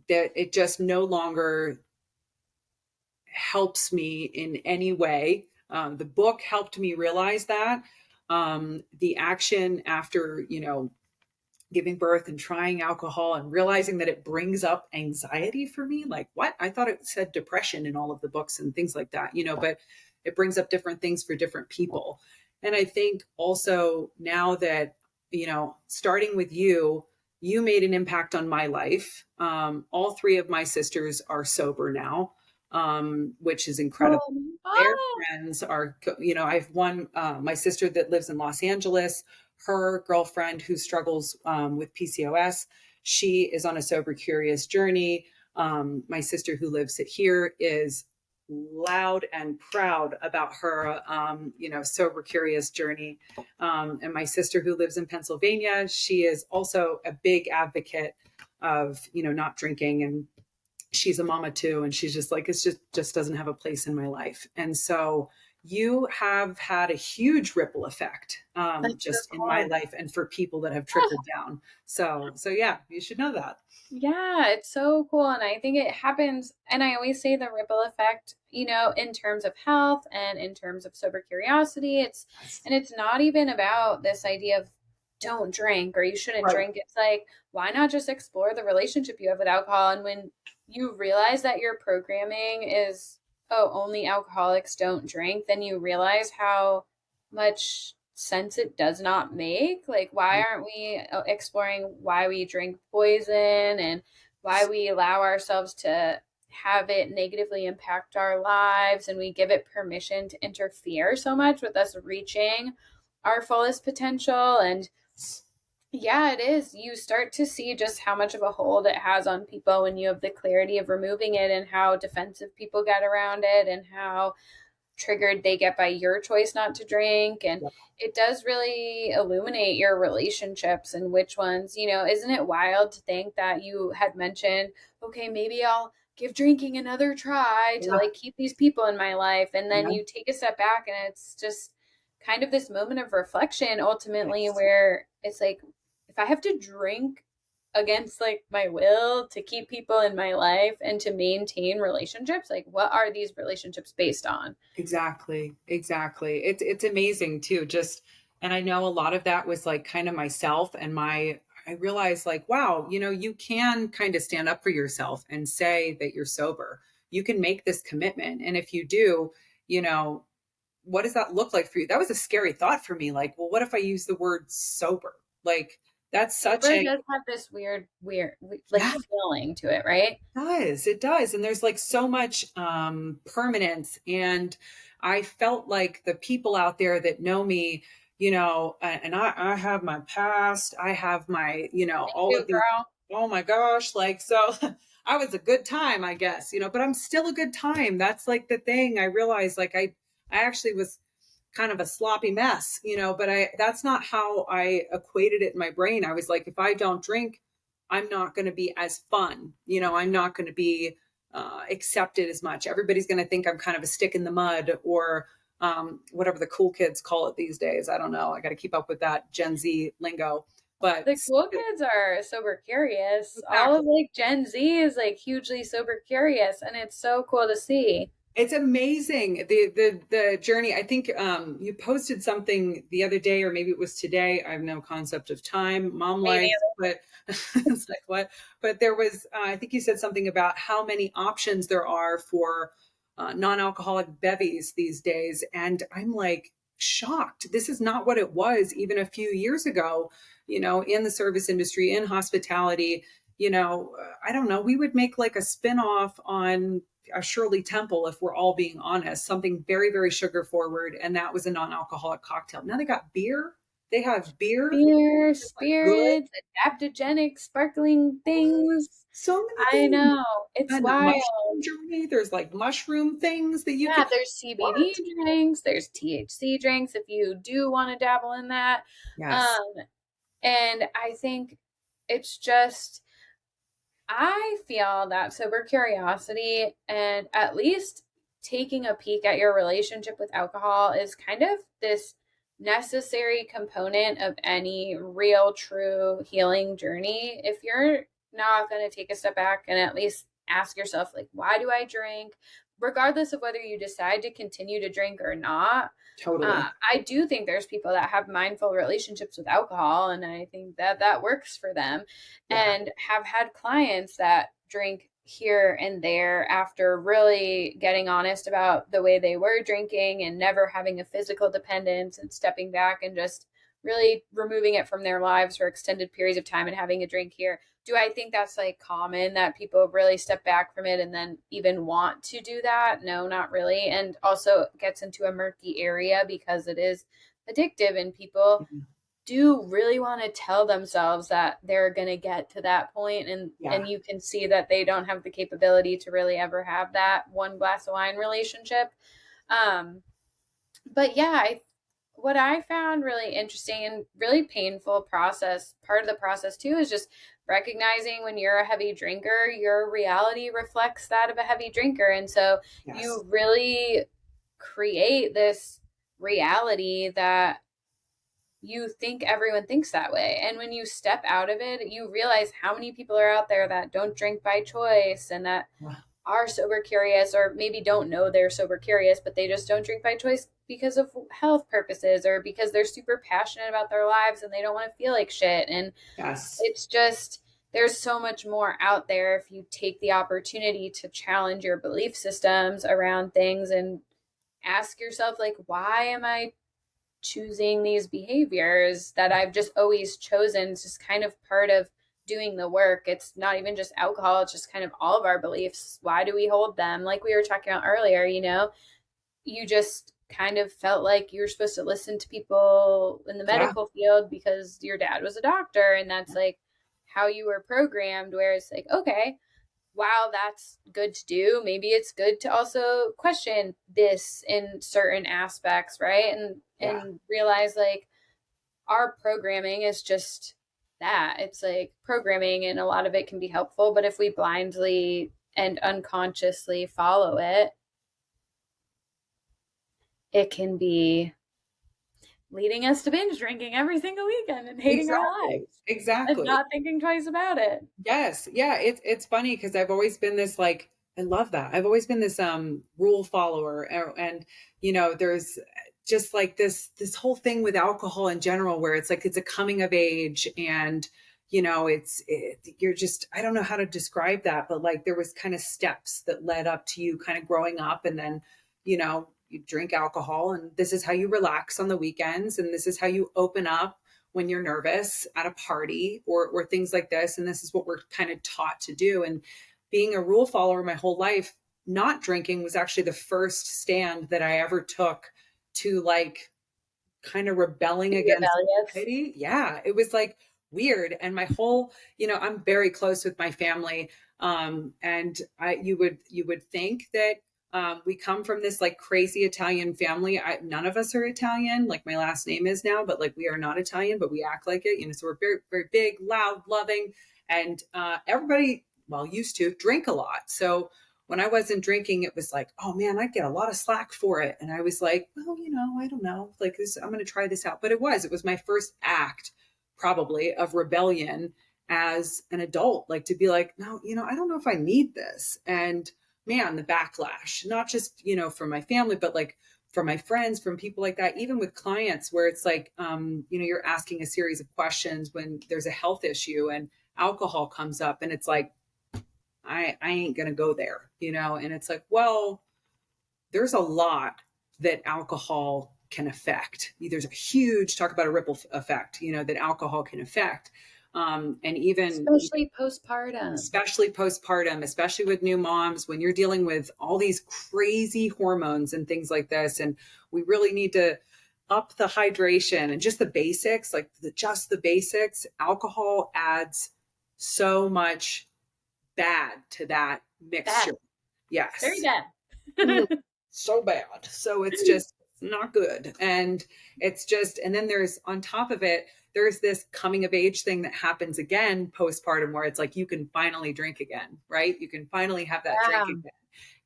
it just no longer helps me in any way. The book helped me realize that. The action after, giving birth and trying alcohol and realizing that it brings up anxiety for me. Like, what? I thought it said depression in all of the books and things like that, but it brings up different things for different people. And I think also now that, starting with you, you made an impact on my life. All three of my sisters are sober now, which is incredible. Their Oh, friends are, I have one, my sister that lives in Los Angeles, her girlfriend who struggles with PCOS. She is on a sober curious journey. My sister who lives here is loud and proud about her, sober curious journey. And my sister who lives in Pennsylvania, she is also a big advocate of, not drinking, and she's a mama too. And she's just like, it's just doesn't have a place in my life. And so you have had a huge ripple effect, that's so just in my cool. life and for people that have trickled down. So yeah, you should know that. Yeah, it's so cool. And I think it happens. And I always say the ripple effect, in terms of health and in terms of sober curiosity. And it's not even about this idea of don't drink or you shouldn't Right. drink. It's like, why not just explore the relationship you have with alcohol? And when you realize that your programming is, oh, only alcoholics don't drink, then you realize how much sense it does not make. Like, why aren't we exploring why we drink poison and why we allow ourselves to have it negatively impact our lives and we give it permission to interfere so much with us reaching our fullest potential? And yeah, it is. You start to see just how much of a hold it has on people when you have the clarity of removing it and how defensive people get around it and how triggered they get by your choice not to drink. And Yep. it does really illuminate your relationships and which ones, isn't it wild to think that you had mentioned, okay, maybe I'll give drinking another try to Yeah. like keep these people in my life. And then Yeah. you take a step back and it's just kind of this moment of reflection ultimately Yes. where it's like, if I have to drink against like my will to keep people in my life and to maintain relationships, like what are these relationships based on? Exactly. Exactly. It's amazing too. Just, and I know a lot of that was like kind of myself and I realized like, wow, you can kind of stand up for yourself and say that you're sober. You can make this commitment. And if you do, you know, what does that look like for you? That was a scary thought for me. Like, well, what if I use the word sober? Like, that's such Sober a, does have this weird, like yeah, feeling to it, right? it does, and there's like so much permanence. And I felt like the people out there that know me, and I have my past, I have my, Me all too, of these, girl. oh my gosh, like, so I was a good time, I guess, but I'm still a good time. That's like the thing I realized. Like, I actually was kind of a sloppy mess, but that's not how I equated it in my brain. I was like, if I don't drink, I'm not going to be as fun. I'm not going to be accepted as much. Everybody's going to think I'm kind of a stick in the mud, or whatever the cool kids call it these days. I don't know. I got to keep up with that Gen Z lingo. But The cool kids are sober curious. All of exactly. like Gen Z is like hugely sober curious, and it's so cool to see. It's amazing, the journey. I think you posted something the other day, or maybe it was today. I have no concept of time, mom Maybe life, but it's like what? But there was, I think you said something about how many options there are for non-alcoholic bevies these days, and I'm like shocked. This is not what it was even a few years ago. In the service industry, in hospitality. I don't know. We would make like a spin-off on a Shirley Temple, if we're all being honest, something very, very sugar forward. And that was a non alcoholic cocktail. Now they got beer. They have beer. beer, It's like good. spirits, adaptogenic, sparkling things. So many I things. know. It's And the wild. mushroom journey. There's like mushroom things that you Yeah, can. there's What? CBD drinks, there's THC drinks if you do want to dabble in that. Yes. Um, and I think it's just, I feel that sober curiosity and at least taking a peek at your relationship with alcohol is kind of this necessary component of any real, true healing journey. If you're not going to take a step back and at least ask yourself, like, why do I drink? Regardless of whether you decide to continue to drink or not. Totally. I do think there's people that have mindful relationships with alcohol, and I think that that works for them, Yeah. and have had clients that drink here and there after really getting honest about the way they were drinking and never having a physical dependence and stepping back and just really removing it from their lives for extended periods of time and having a drink here. Do I think that's like common that people really step back from it and then even want to do that? No, not really. And also gets into a murky area because it is addictive, and people Mhm. do really want to tell themselves that they're going to get to that point, Yeah. and you can see that they don't have the capability to really ever have that one glass of wine relationship. um but yeah, what I found really interesting and really painful process, part of the process too, is just recognizing when you're a heavy drinker, your reality reflects that of a heavy drinker. And so Yes. you really create this reality that you think everyone thinks that way. And when you step out of it, you realize how many people are out there that don't drink by choice and that Yeah. are sober curious, or maybe don't know they're sober curious, but they just don't drink by choice because of health purposes or because they're super passionate about their lives and they don't want to feel like shit. And Yes. it's just, there's so much more out there if you take the opportunity to challenge your belief systems around things and ask yourself, like, why am I choosing these behaviors that I've just always chosen? It's just kind of part of doing the work. It's not even just alcohol, it's just kind of all of our beliefs. Why do we hold them? Like we were talking about earlier, you just kind of felt like you were supposed to listen to people in the Yeah. medical field because your dad was a doctor, and that's like how you were programmed. Where it's like, okay, while that's good to do, maybe it's good to also question this in certain aspects, right? Yeah. And realize, like, our programming is just that. It's like programming, and a lot of it can be helpful, but if we blindly and unconsciously follow it, it can be leading us to binge drinking every single weekend and hating our Exactly. lives and Exactly. not thinking twice about it. Yes. Yeah. It's funny because I've always been this like, I love that. I've always been this rule follower, and there's just like this whole thing with alcohol in general where it's like it's a coming of age, and you're just, I don't know how to describe that, but like there was kind of steps that led up to you kind of growing up, and then you drink alcohol, and this is how you relax on the weekends, and this is how you open up when you're nervous at a party, or things like this. And this is what we're kind of taught to do. And being a rule follower my whole life, not drinking was actually the first stand that I ever took to like kind of rebelling Be against rebellious. society. Yeah, it was like weird. And my whole, I'm very close with my family. And you would think that we come from this like crazy Italian family. None of us are Italian, like my last name is now, but like we are not Italian, but we act like it. So we're very, very big, loud, loving, and everybody, well, used to drink a lot. So when I wasn't drinking, it was like, oh man, I'd get a lot of slack for it. And I was like, well, I don't know, like this, I'm going to try this out. But it was my first act probably of rebellion as an adult, like to be like, no, I don't know if I need this. And man, the backlash, not just, from my family, but like from my friends, from people like that, even with clients where it's like, you're asking a series of questions when there's a health issue and alcohol comes up, and it's like, I ain't gonna go there, and it's like, well, there's a lot that alcohol can affect. There's a huge talk about a ripple effect, that alcohol can affect. And even Especially postpartum. especially postpartum, especially with new moms, when you're dealing with all these crazy hormones and things like this. And we really need to up the hydration and just the basics, like just the basics. Alcohol adds so much bad to that Bad. mixture. Very Yes. Mm, bad. so bad. So it's just not good. And it's just, and then there's on top of it, there's this coming of age thing that happens again postpartum where it's like you can finally drink again, right? You can finally have that drink Yeah. again.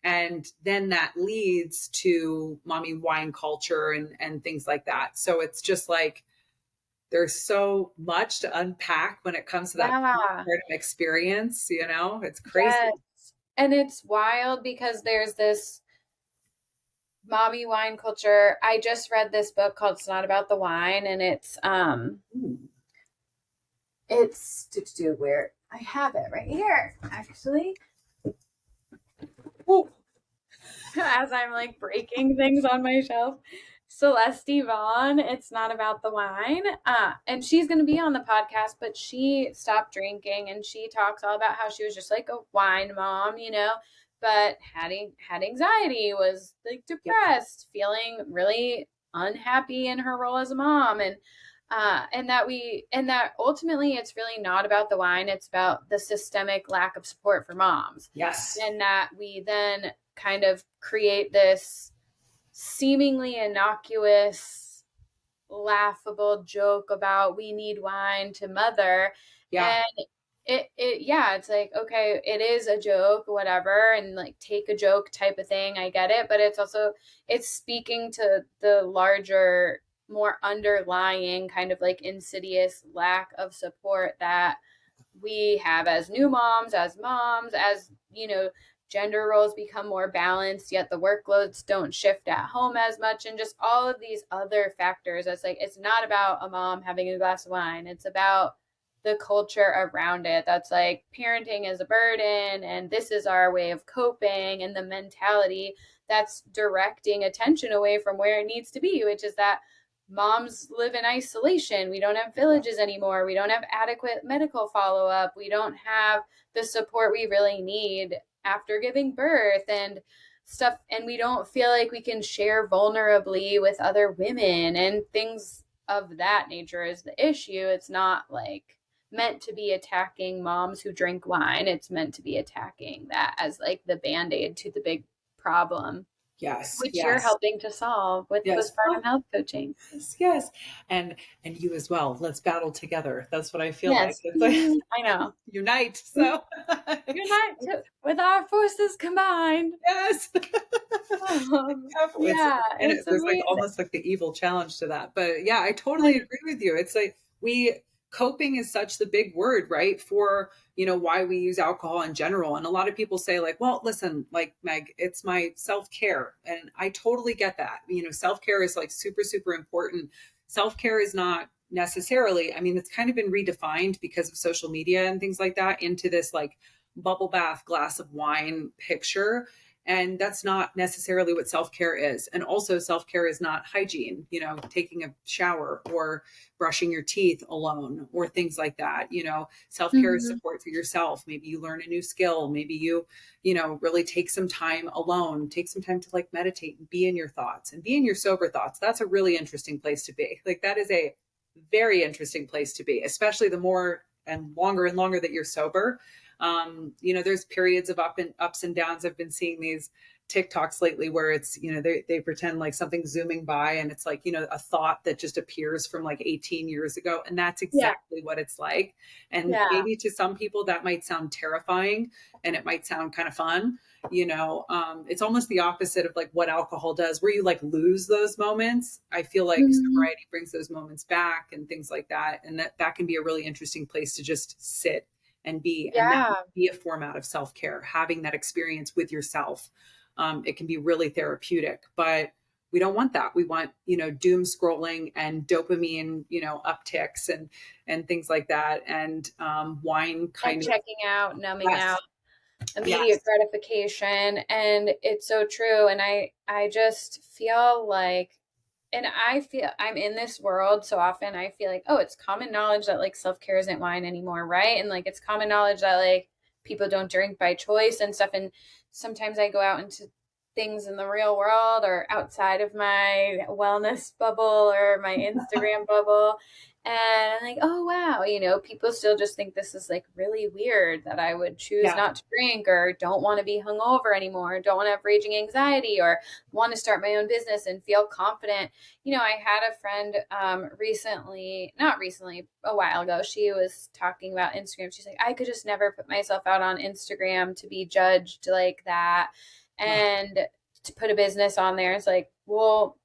And then that leads to mommy wine culture and things like that. So it's just like, there's so much to unpack when it comes to that Yeah. postpartum experience, it's crazy. Yes. And it's wild because there's this mommy wine culture. I just read this book called It's Not About the Wine, and Ooh. it's to where I have it right here, actually. Ooh. As I'm like breaking things on my shelf. Celeste Vaughn, It's Not About the Wine. And she's going to be on the podcast, but she stopped drinking and she talks all about how she was just like a wine mom, but had anxiety, was like Yep. depressed, feeling really unhappy in her role as a mom. And that ultimately it's really not about the wine. It's about the systemic lack of support for moms. Yes. And that we then kind of create this seemingly innocuous, laughable joke about we need wine to mother. Yeah. And yeah, it's like, okay, it is a joke, whatever, and like take a joke type of thing. I get it. But it's speaking to the larger, more underlying kind of like insidious lack of support that we have as new moms, as gender roles become more balanced, yet the workloads don't shift at home as much, and just all of these other factors. It's like, it's not about a mom having a glass of wine. It's about the culture around it. That's like parenting is a burden and this is our way of coping, and the mentality that's directing attention away from where it needs to be, which is that moms live in isolation. We don't have villages anymore. We don't have adequate medical follow up. We don't have the support we really need after giving birth and stuff. And we don't feel like we can share vulnerably with other women and things of that nature is the issue. It's not like meant to be attacking moms who drink wine. It's meant to be attacking that as like the band-aid to the big problem, Yes. which you're Yes. helping to solve with Yes. postpartum health coaching. Yes. Yes. And you as well. Let's battle together. That's what I feel like. Yes, It's like I know. unite. So Unite with our forces combined. yes. It's Yeah, it's there's like amazing. almost like the evil challenge to that. But yeah, I totally agree with you. It's like coping is such the big word, right? For, why we use alcohol in general. And a lot of people say like, well, listen, like Meg, it's my self-care. And I totally get that. Self-care is like super, super important. Self-care is not necessarily, I mean, it's kind of been redefined because of social media and things like that into this like bubble bath glass of wine picture. And that's not necessarily what self-care is. And also self-care is not hygiene, taking a shower or brushing your teeth alone or things like that. Self-care is Mhm. support for yourself. Maybe you learn a new skill. Maybe you, really take some time alone, take some time to like meditate and be in your thoughts and be in your sober thoughts. That's a really interesting place to be. Like that is a very interesting place to be, especially the more and longer that you're sober. There's periods of ups and downs. I've been seeing these TikToks lately where it's, they pretend like something's zooming by and it's like, a thought that just appears from like 18 years ago. And that's Yeah, exactly what it's like. And yeah. maybe to some people that might sound terrifying and it might sound kind of fun. It's almost the opposite of like what alcohol does, where you like lose those moments. I feel like Mhm. sobriety brings those moments back and things like that. And that can be a really interesting place to just sit and be, and that Yeah, be a format of self-care, having that experience with yourself. It can be really therapeutic, but we don't want that. We want, doom scrolling and dopamine, upticks and things like that. And wine and kind of, checking out, numbing yes, out, immediate yes, gratification, and it's so true. And I just feel like, and I feel I'm in this world so often. I feel like, oh, it's common knowledge that like self-care isn't wine anymore, right? And like it's common knowledge that like people don't drink by choice and stuff. And sometimes I go out into things in the real world or outside of my wellness bubble or my Instagram bubble, and I'm like, oh wow, people still just think this is like really weird that I would choose yeah, not to drink or don't want to be hungover anymore, don't want to have raging anxiety, or want to start my own business and feel confident. I had a friend recently, not recently, a while ago, she was talking about Instagram. She's like, I could just never put myself out on Instagram to be judged like that. Wow. And to put a business on there, it's like, well,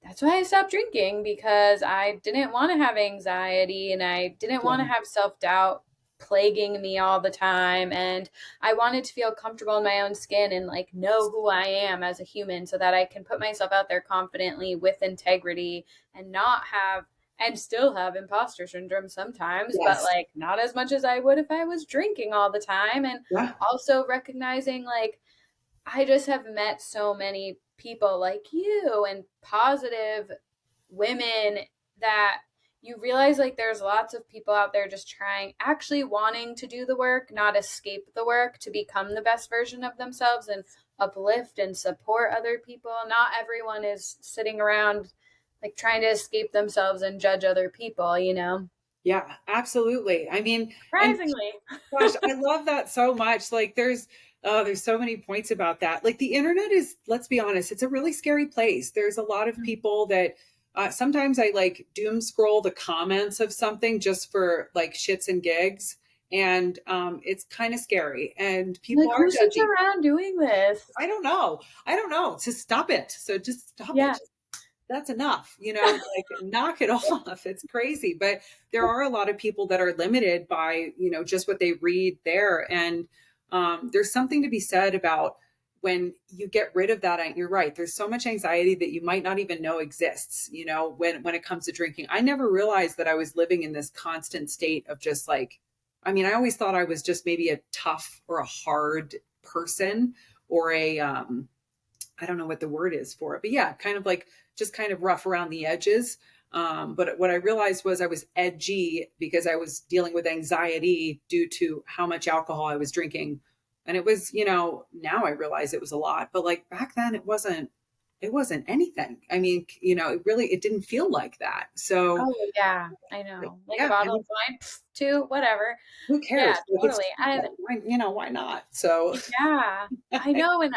that's why I stopped drinking, because I didn't want to have anxiety and I didn't want to Yeah. have self-doubt plaguing me all the time. And I wanted to feel comfortable in my own skin and like know who I am as a human so that I can put myself out there confidently with integrity and not have and still have imposter syndrome sometimes, but Yes. like not as much as I would if I was drinking all the time. And Yeah. also recognizing like I just have met so many people like you and positive women that you realize like there's lots of people out there just trying, actually wanting to do the work, not escape the work, to become the best version of themselves and uplift and support other people. Not everyone is sitting around like trying to escape themselves and judge other people, you know? Yeah, absolutely. I mean, and Surprisingly. gosh, I love that so much. Like there's so many points about that. Like the internet is, let's be honest, it's a really scary place. There's a lot of people that sometimes I like doom scroll the comments of something just for like shits and gigs. And it's kind of scary. And people Like, are who sits judgy. around doing this? I don't know. I don't know. Just stop it. So just stop Yeah. it. That's enough, like knock it off. It's crazy. But there are a lot of people that are limited by, just what they read there. And there's something to be said about when you get rid of that. And you're right. There's so much anxiety that you might not even know exists, when it comes to drinking. I never realized that I was living in this constant state of just like, I mean, I always thought I was just maybe a tough or a hard person or I don't know what the word is for it, but yeah, kind of like just kind of rough around the edges. But what I realized was I was edgy because I was dealing with anxiety due to how much alcohol I was drinking. And it was, now I realize it was a lot, but like back then it wasn't anything. I mean, it didn't feel like that. So Oh, yeah, I know. Like a yeah, I bottle of mean, wine, pff, 2, whatever. who Yeah, cares? Like it's, totally. And why not? So yeah, I know. And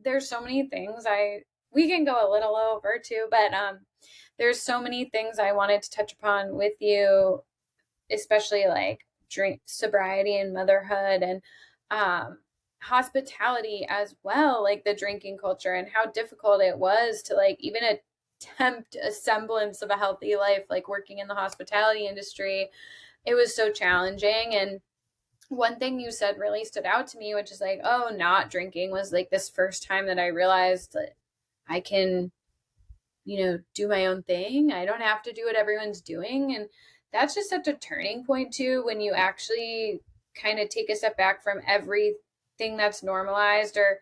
there's so many things we can go a little over too, but there's so many things I wanted to touch upon with you, especially like drink sobriety and motherhood and um hospitality as well, like the drinking culture and how difficult it was to like even attempt a semblance of a healthy life, like working in the hospitality industry. It was so challenging. And one thing you said really stood out to me, which is like, oh, not drinking was like this first time that I realized that I can, do my own thing. I don't have to do what everyone's doing. And that's just such a turning point too, when you actually kind of take a step back from everything that's normalized or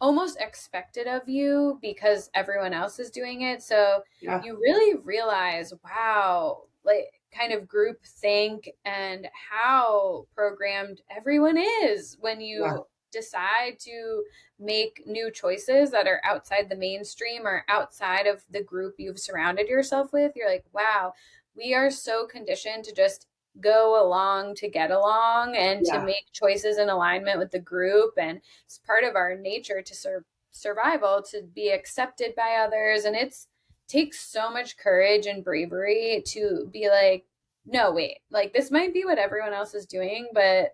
almost expected of you because everyone else is doing it. So yeah, you really realize, wow, like kind of group think and how programmed everyone is when yeah, you decide to make new choices that are outside the mainstream or outside of the group you've surrounded yourself with. You're like, wow, we are so conditioned to just go along to get along and to yeah, make choices in alignment with the group. And it's part of our nature to survival to be accepted by others. And it's takes so much courage and bravery to be like, no, wait, like this might be what everyone else is doing, but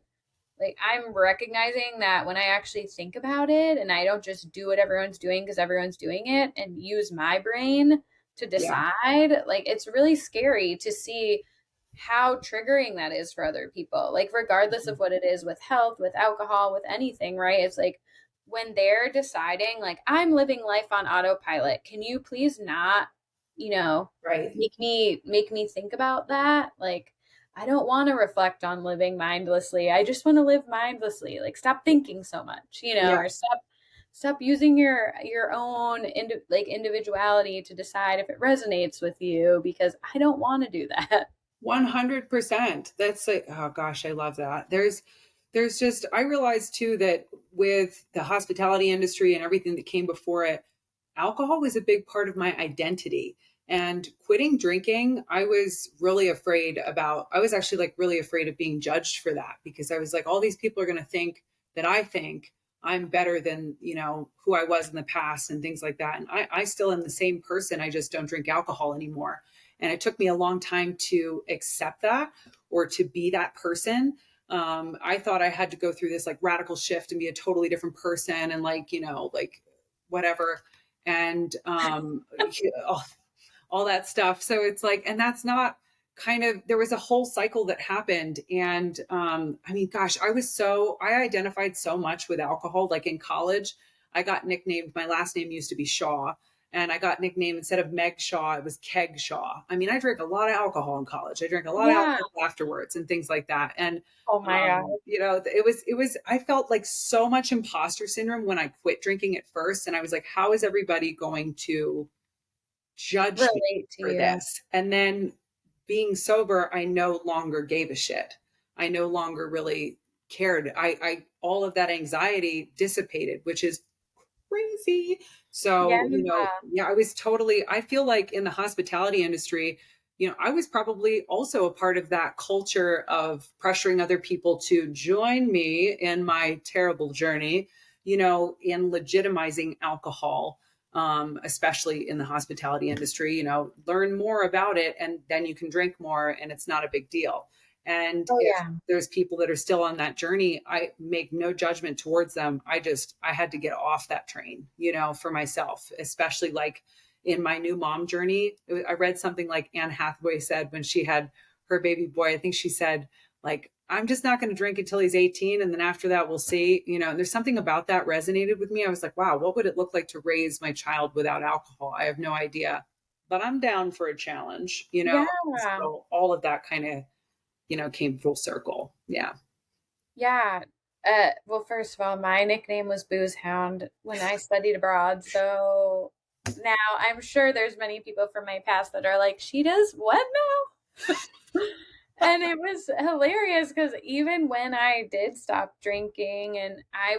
like I'm recognizing that when I actually think about it and I don't just do what everyone's doing because everyone's doing it and use my brain to yeah. decide, like it's really scary to see how triggering that is for other people. Like regardless of what it is with health, with alcohol, with anything, right? It's like when they're deciding like I'm living life on autopilot, can you please not, you know, Right. make me think about that? Like I don't want to reflect on living mindlessly. I just want to live mindlessly. Like stop thinking so much, Yeah. or stop using your own individuality to decide if it resonates with you because I don't want to do that. 100%. That's like, oh gosh, I love that. There's just, I realized too that with the hospitality industry and everything that came before it, alcohol was a big part of my identity. And quitting drinking, I was actually like really afraid of being judged for that because I was like, all these people are going to think that I think I'm better than, who I was in the past and things like that. And I still am the same person. I just don't drink alcohol anymore. And it took me a long time to accept that or to be that person. I thought I had to go through this like radical shift and be a totally different person and like, like whatever. And all that stuff. So it's like, and that's not kind of, there was a whole cycle that happened. And I mean, gosh, I identified so much with alcohol. Like in college, I got nicknamed, my last name used to be Shaw. And I got nicknamed, instead of Meg Shaw, it was Keg Shaw. I mean, I drank a lot of alcohol in college. I drank a lot of Yeah. alcohol afterwards and things like that. And Oh my God. I felt like so much imposter syndrome when I quit drinking at first. And I was like, how is everybody going to judge me Relate to for you. this? And then being sober, I no longer gave a shit. I no longer really cared. I all of that anxiety dissipated, which is crazy. Yeah. So, yeah, I feel like in the hospitality industry, I was probably also a part of that culture of pressuring other people to join me in my terrible journey, in legitimizing alcohol, especially in the hospitality industry. Learn more about it and then you can drink more and it's not a big deal. And Oh if yeah. there's people that are still on that journey, I make no judgment towards them. I had to get off that train, for myself, especially like in my new mom journey. I read something like Anne Hathaway said when she had her baby boy. I think she said, like, I'm just not going to drink until he's 18. And then after that, we'll see, and there's something about that resonated with me. I was like, wow, what would it look like to raise my child without alcohol? I have no idea, but I'm down for a challenge, Yeah. so all of that kind of, came full circle. Yeah. Yeah. Well, first of all, my nickname was Booze Hound when I studied abroad. So now I'm sure there's many people from my past that are like, she does what now? And it was hilarious because even when I did stop drinking and I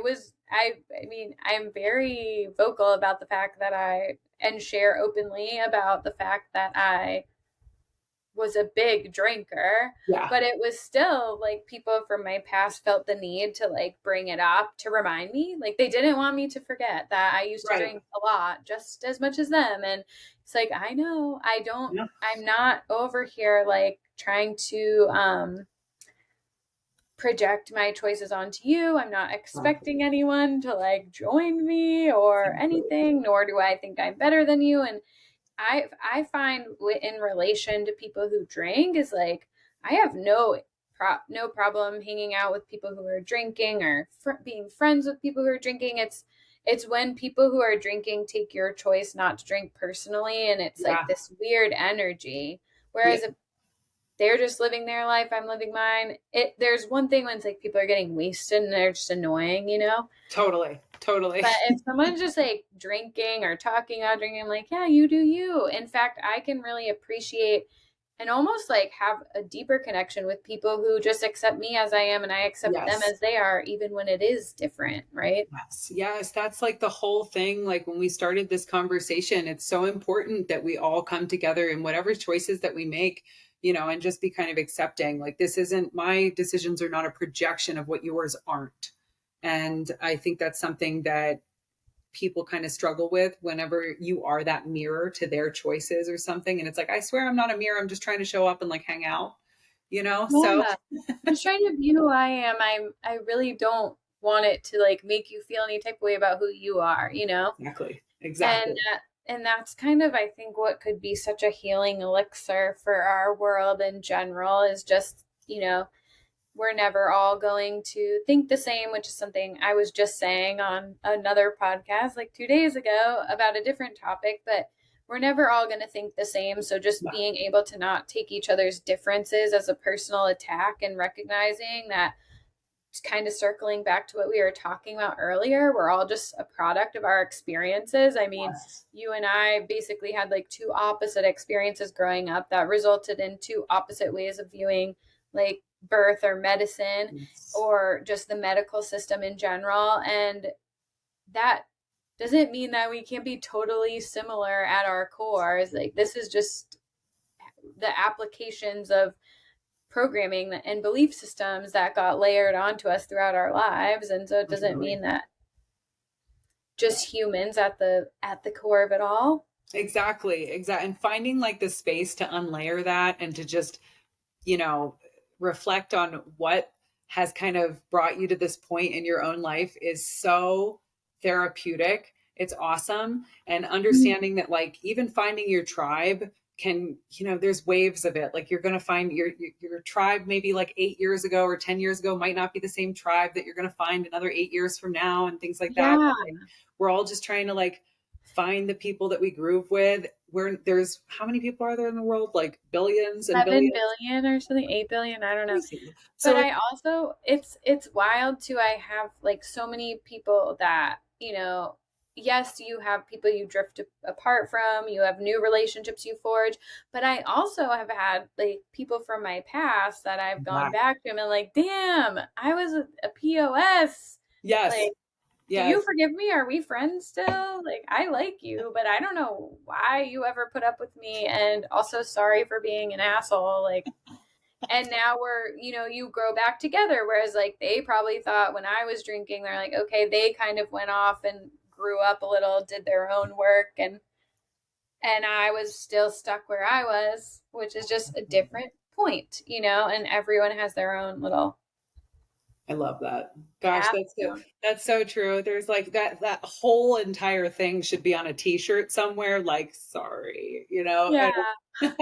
mean, I'm very vocal about the fact that and share openly about the fact that I was a big drinker, Yeah. but it was still like people from my past felt the need to like bring it up to remind me. Like they didn't want me to forget that I used to Right. drink a lot just as much as them. And it's like, I know, Yeah. I'm not over here like trying to project my choices onto you. I'm not expecting anyone to like join me or anything, nor do I think I'm better than you. And I find in relation to people who drink is like I have no problem hanging out with people who are drinking or being friends with people who are drinking. It's when people who are drinking take your choice not to drink personally, and it's Yeah. like this weird energy. Yeah. Whereas if they're just living their life, I'm living mine. There's one thing when it's like people are getting wasted and they're just annoying. Totally. But if someone's just like drinking or talking about drinking, I'm like, yeah, you do you. In fact, I can really appreciate and almost like have a deeper connection with people who just accept me as I am and I accept them Yes. as they are, even when it is different, right? Yes. Yes. That's like the whole thing. Like when we started this conversation, it's so important that we all come together in whatever choices that we make, and just be kind of accepting, like, this isn't, my decisions are not a projection of what yours aren't. And I think that's something that people kind of struggle with whenever you are that mirror to their choices or something. And it's like, I swear I'm not a mirror. I'm just trying to show up and like hang out, So Yeah. I'm just trying to be who I am. I really don't want it to like make you feel any type of way about who you are. exactly. And Exactly. and that's kind of I think what could be such a healing elixir for our world in general is just, we're never all going to think the same, which is something I was just saying on another podcast like 2 days ago about a different topic, but we're never all going to think the same. So just Yeah. being able to not take each other's differences as a personal attack and recognizing that, kind of circling back to what we were talking about earlier, we're all just a product of our experiences. I mean, Yes. you and I basically had like two opposite experiences growing up that resulted in two opposite ways of viewing like birth or medicine Yes. or just the medical system in general. And that doesn't mean that we can't be totally similar at our core. It's like this is just the applications of programming and belief systems that got layered onto us throughout our lives, and so it doesn't Definitely. mean that just humans at the core of it all. Exactly. Exactly. And finding like the space to unlayer that and to just, reflect on what has kind of brought you to this point in your own life is so therapeutic. It's awesome. And Mhm. understanding that, like, even finding your tribe can, there's waves of it. Like, you're going to find your tribe maybe like 8 years ago or 10 years ago might not be the same tribe that you're going to find another 8 years from now and things like that. Yeah. But like, we're all just trying to like find the people that we groove with. Where there's how many people are there in the world? Like billions and 7 billions. billion or something, 8 billion, I don't know. Crazy. But So I also, it's wild too. I have like so many people that, yes, you have people you drift apart from, you have new relationships you forge, but I also have had like people from my past that I've gone yeah. back to and been like, damn, I was a POS. Yes. Like, do Yes. you forgive me? Are we friends still? Like, I like you, but I don't know why you ever put up with me. And also, sorry for being an asshole. Like, and now we're, you grow back together. Whereas, like, they probably thought when I was drinking, they're like, okay, they kind of went off and grew up a little, did their own work, and I was still stuck where I was, which is just a different point, and everyone has their own little I love that. Gosh, path. that's so true. There's like that whole entire thing should be on a t-shirt somewhere, like, sorry, Yeah. and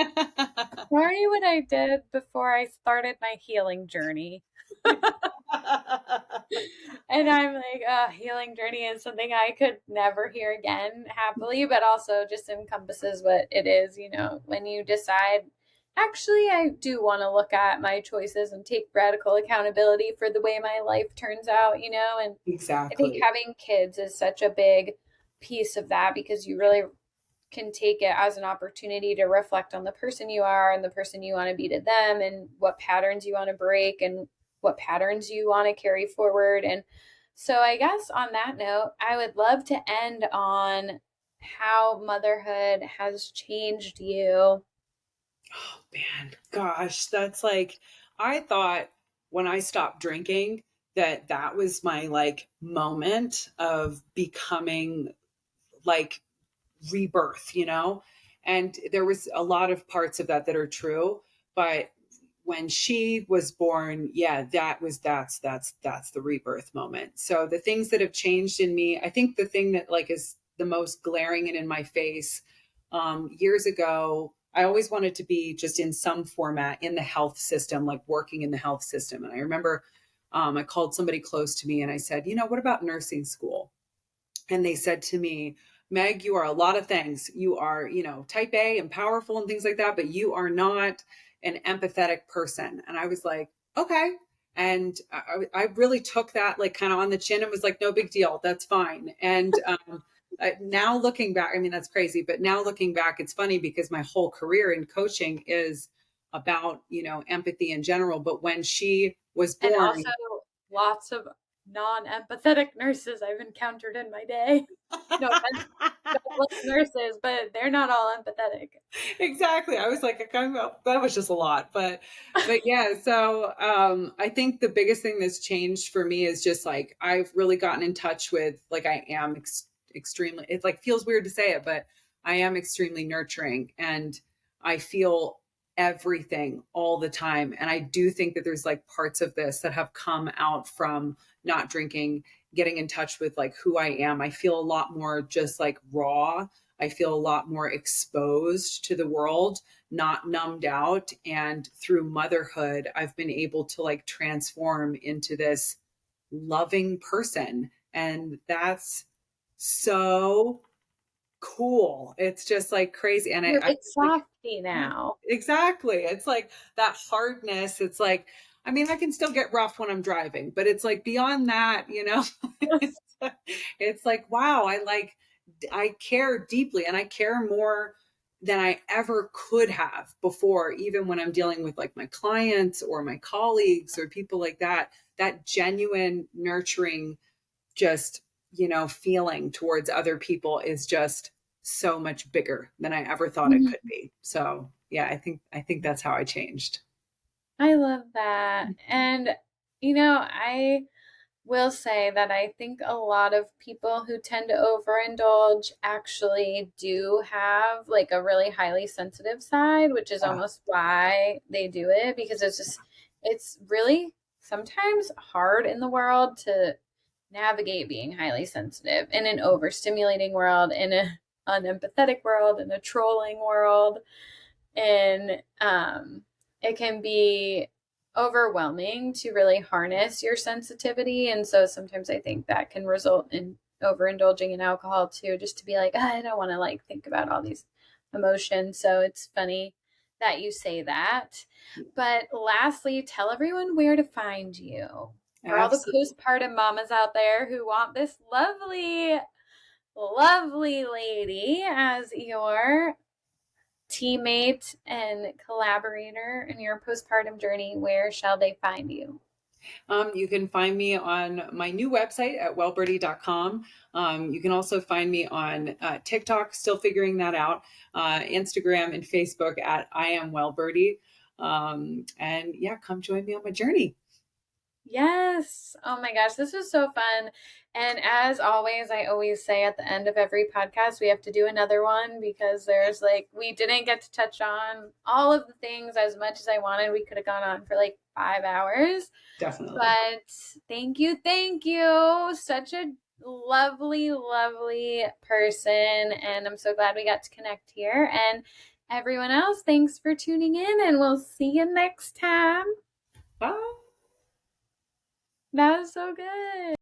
Sorry what I did before I started my healing journey. And I'm like, healing journey is something I could never hear again happily, but also just encompasses what it is, when you decide, actually, I do want to look at my choices and take radical accountability for the way my life turns out, and I think exactly. having kids is such a big piece of that because you really can take it as an opportunity to reflect on the person you are and the person you want to be to them and what patterns you want to break and what patterns you want to carry forward. And so, I guess on that note, I would love to end on how motherhood has changed you. Oh man, gosh, that's like, I thought when I stopped drinking that that was my like moment of becoming like rebirth, and there was a lot of parts of that that are true, but when she was born, yeah, that's the rebirth moment. So the things that have changed in me, I think the thing that like is the most glaring and in my face, years ago, I always wanted to be just in some format in the health system, like working in the health system. And I remember, I called somebody close to me and I said, what about nursing school? And they said to me, Meg, you are a lot of things. You are, type A and powerful and things like that, but you are not an empathetic person. And I was like, okay. And I really took that like kind of on the chin and was like, no big deal. That's fine. And now looking back, I mean, that's crazy. But now looking back, it's funny because my whole career in coaching is about, empathy in general. But when she was And also, born, lots of non empathetic nurses I've encountered in my day. No offense, God bless nurses, but they're not all empathetic. exactly. I was like, that was just a lot, but yeah. So I think the biggest thing that's changed for me is just like I've really gotten in touch with like I am extremely. It like feels weird to say it, but I am extremely nurturing, and I feel everything all the time. And I do think that there's like parts of this that have come out from not drinking, getting in touch with like who I am. I feel a lot more just like raw. I feel a lot more exposed to the world, not numbed out. And through motherhood, I've been able to like transform into this loving person. And that's so cool. It's just like crazy. And You're I it's like, softy now. exactly. It's like that hardness. It's like, I mean, I can still get rough when I'm driving, but it's like beyond that, it's, it's like, wow, I care deeply and I care more than I ever could have before, even when I'm dealing with like my clients or my colleagues or people like that, that genuine nurturing, just, feeling towards other people is just so much bigger than I ever thought it could Mhm. be. So yeah, I think that's how I changed. I love that. And, I will say that I think a lot of people who tend to overindulge actually do have like a really highly sensitive side, which is Yeah. almost why they do it because it's really sometimes hard in the world to navigate being highly sensitive in an overstimulating world, in an unempathetic world, in a trolling world. And it can be overwhelming to really harness your sensitivity. And so sometimes I think that can result in overindulging in alcohol too, just to be like, I don't want to like think about all these emotions. So it's funny that you say that. But lastly, tell everyone where to find you. For all the Absolutely. postpartum mamas out there who want this lovely, lovely lady as your teammate and collaborator in your postpartum journey, where shall they find you? You can find me on my new website at wellbirdie.com. You can also find me on TikTok, still figuring that out, Instagram and Facebook at I am wellbirdie. And yeah, come join me on my journey. Yes. Oh my gosh, this was so fun. And as always, I always say at the end of every podcast, we have to do another one because there's like, we didn't get to touch on all of the things as much as I wanted. We could have gone on for like 5 hours. Definitely. But thank you. Thank you. Such a lovely, lovely person. And I'm so glad we got to connect here. And everyone else, thanks for tuning in, and we'll see you next time. Bye. That was so good.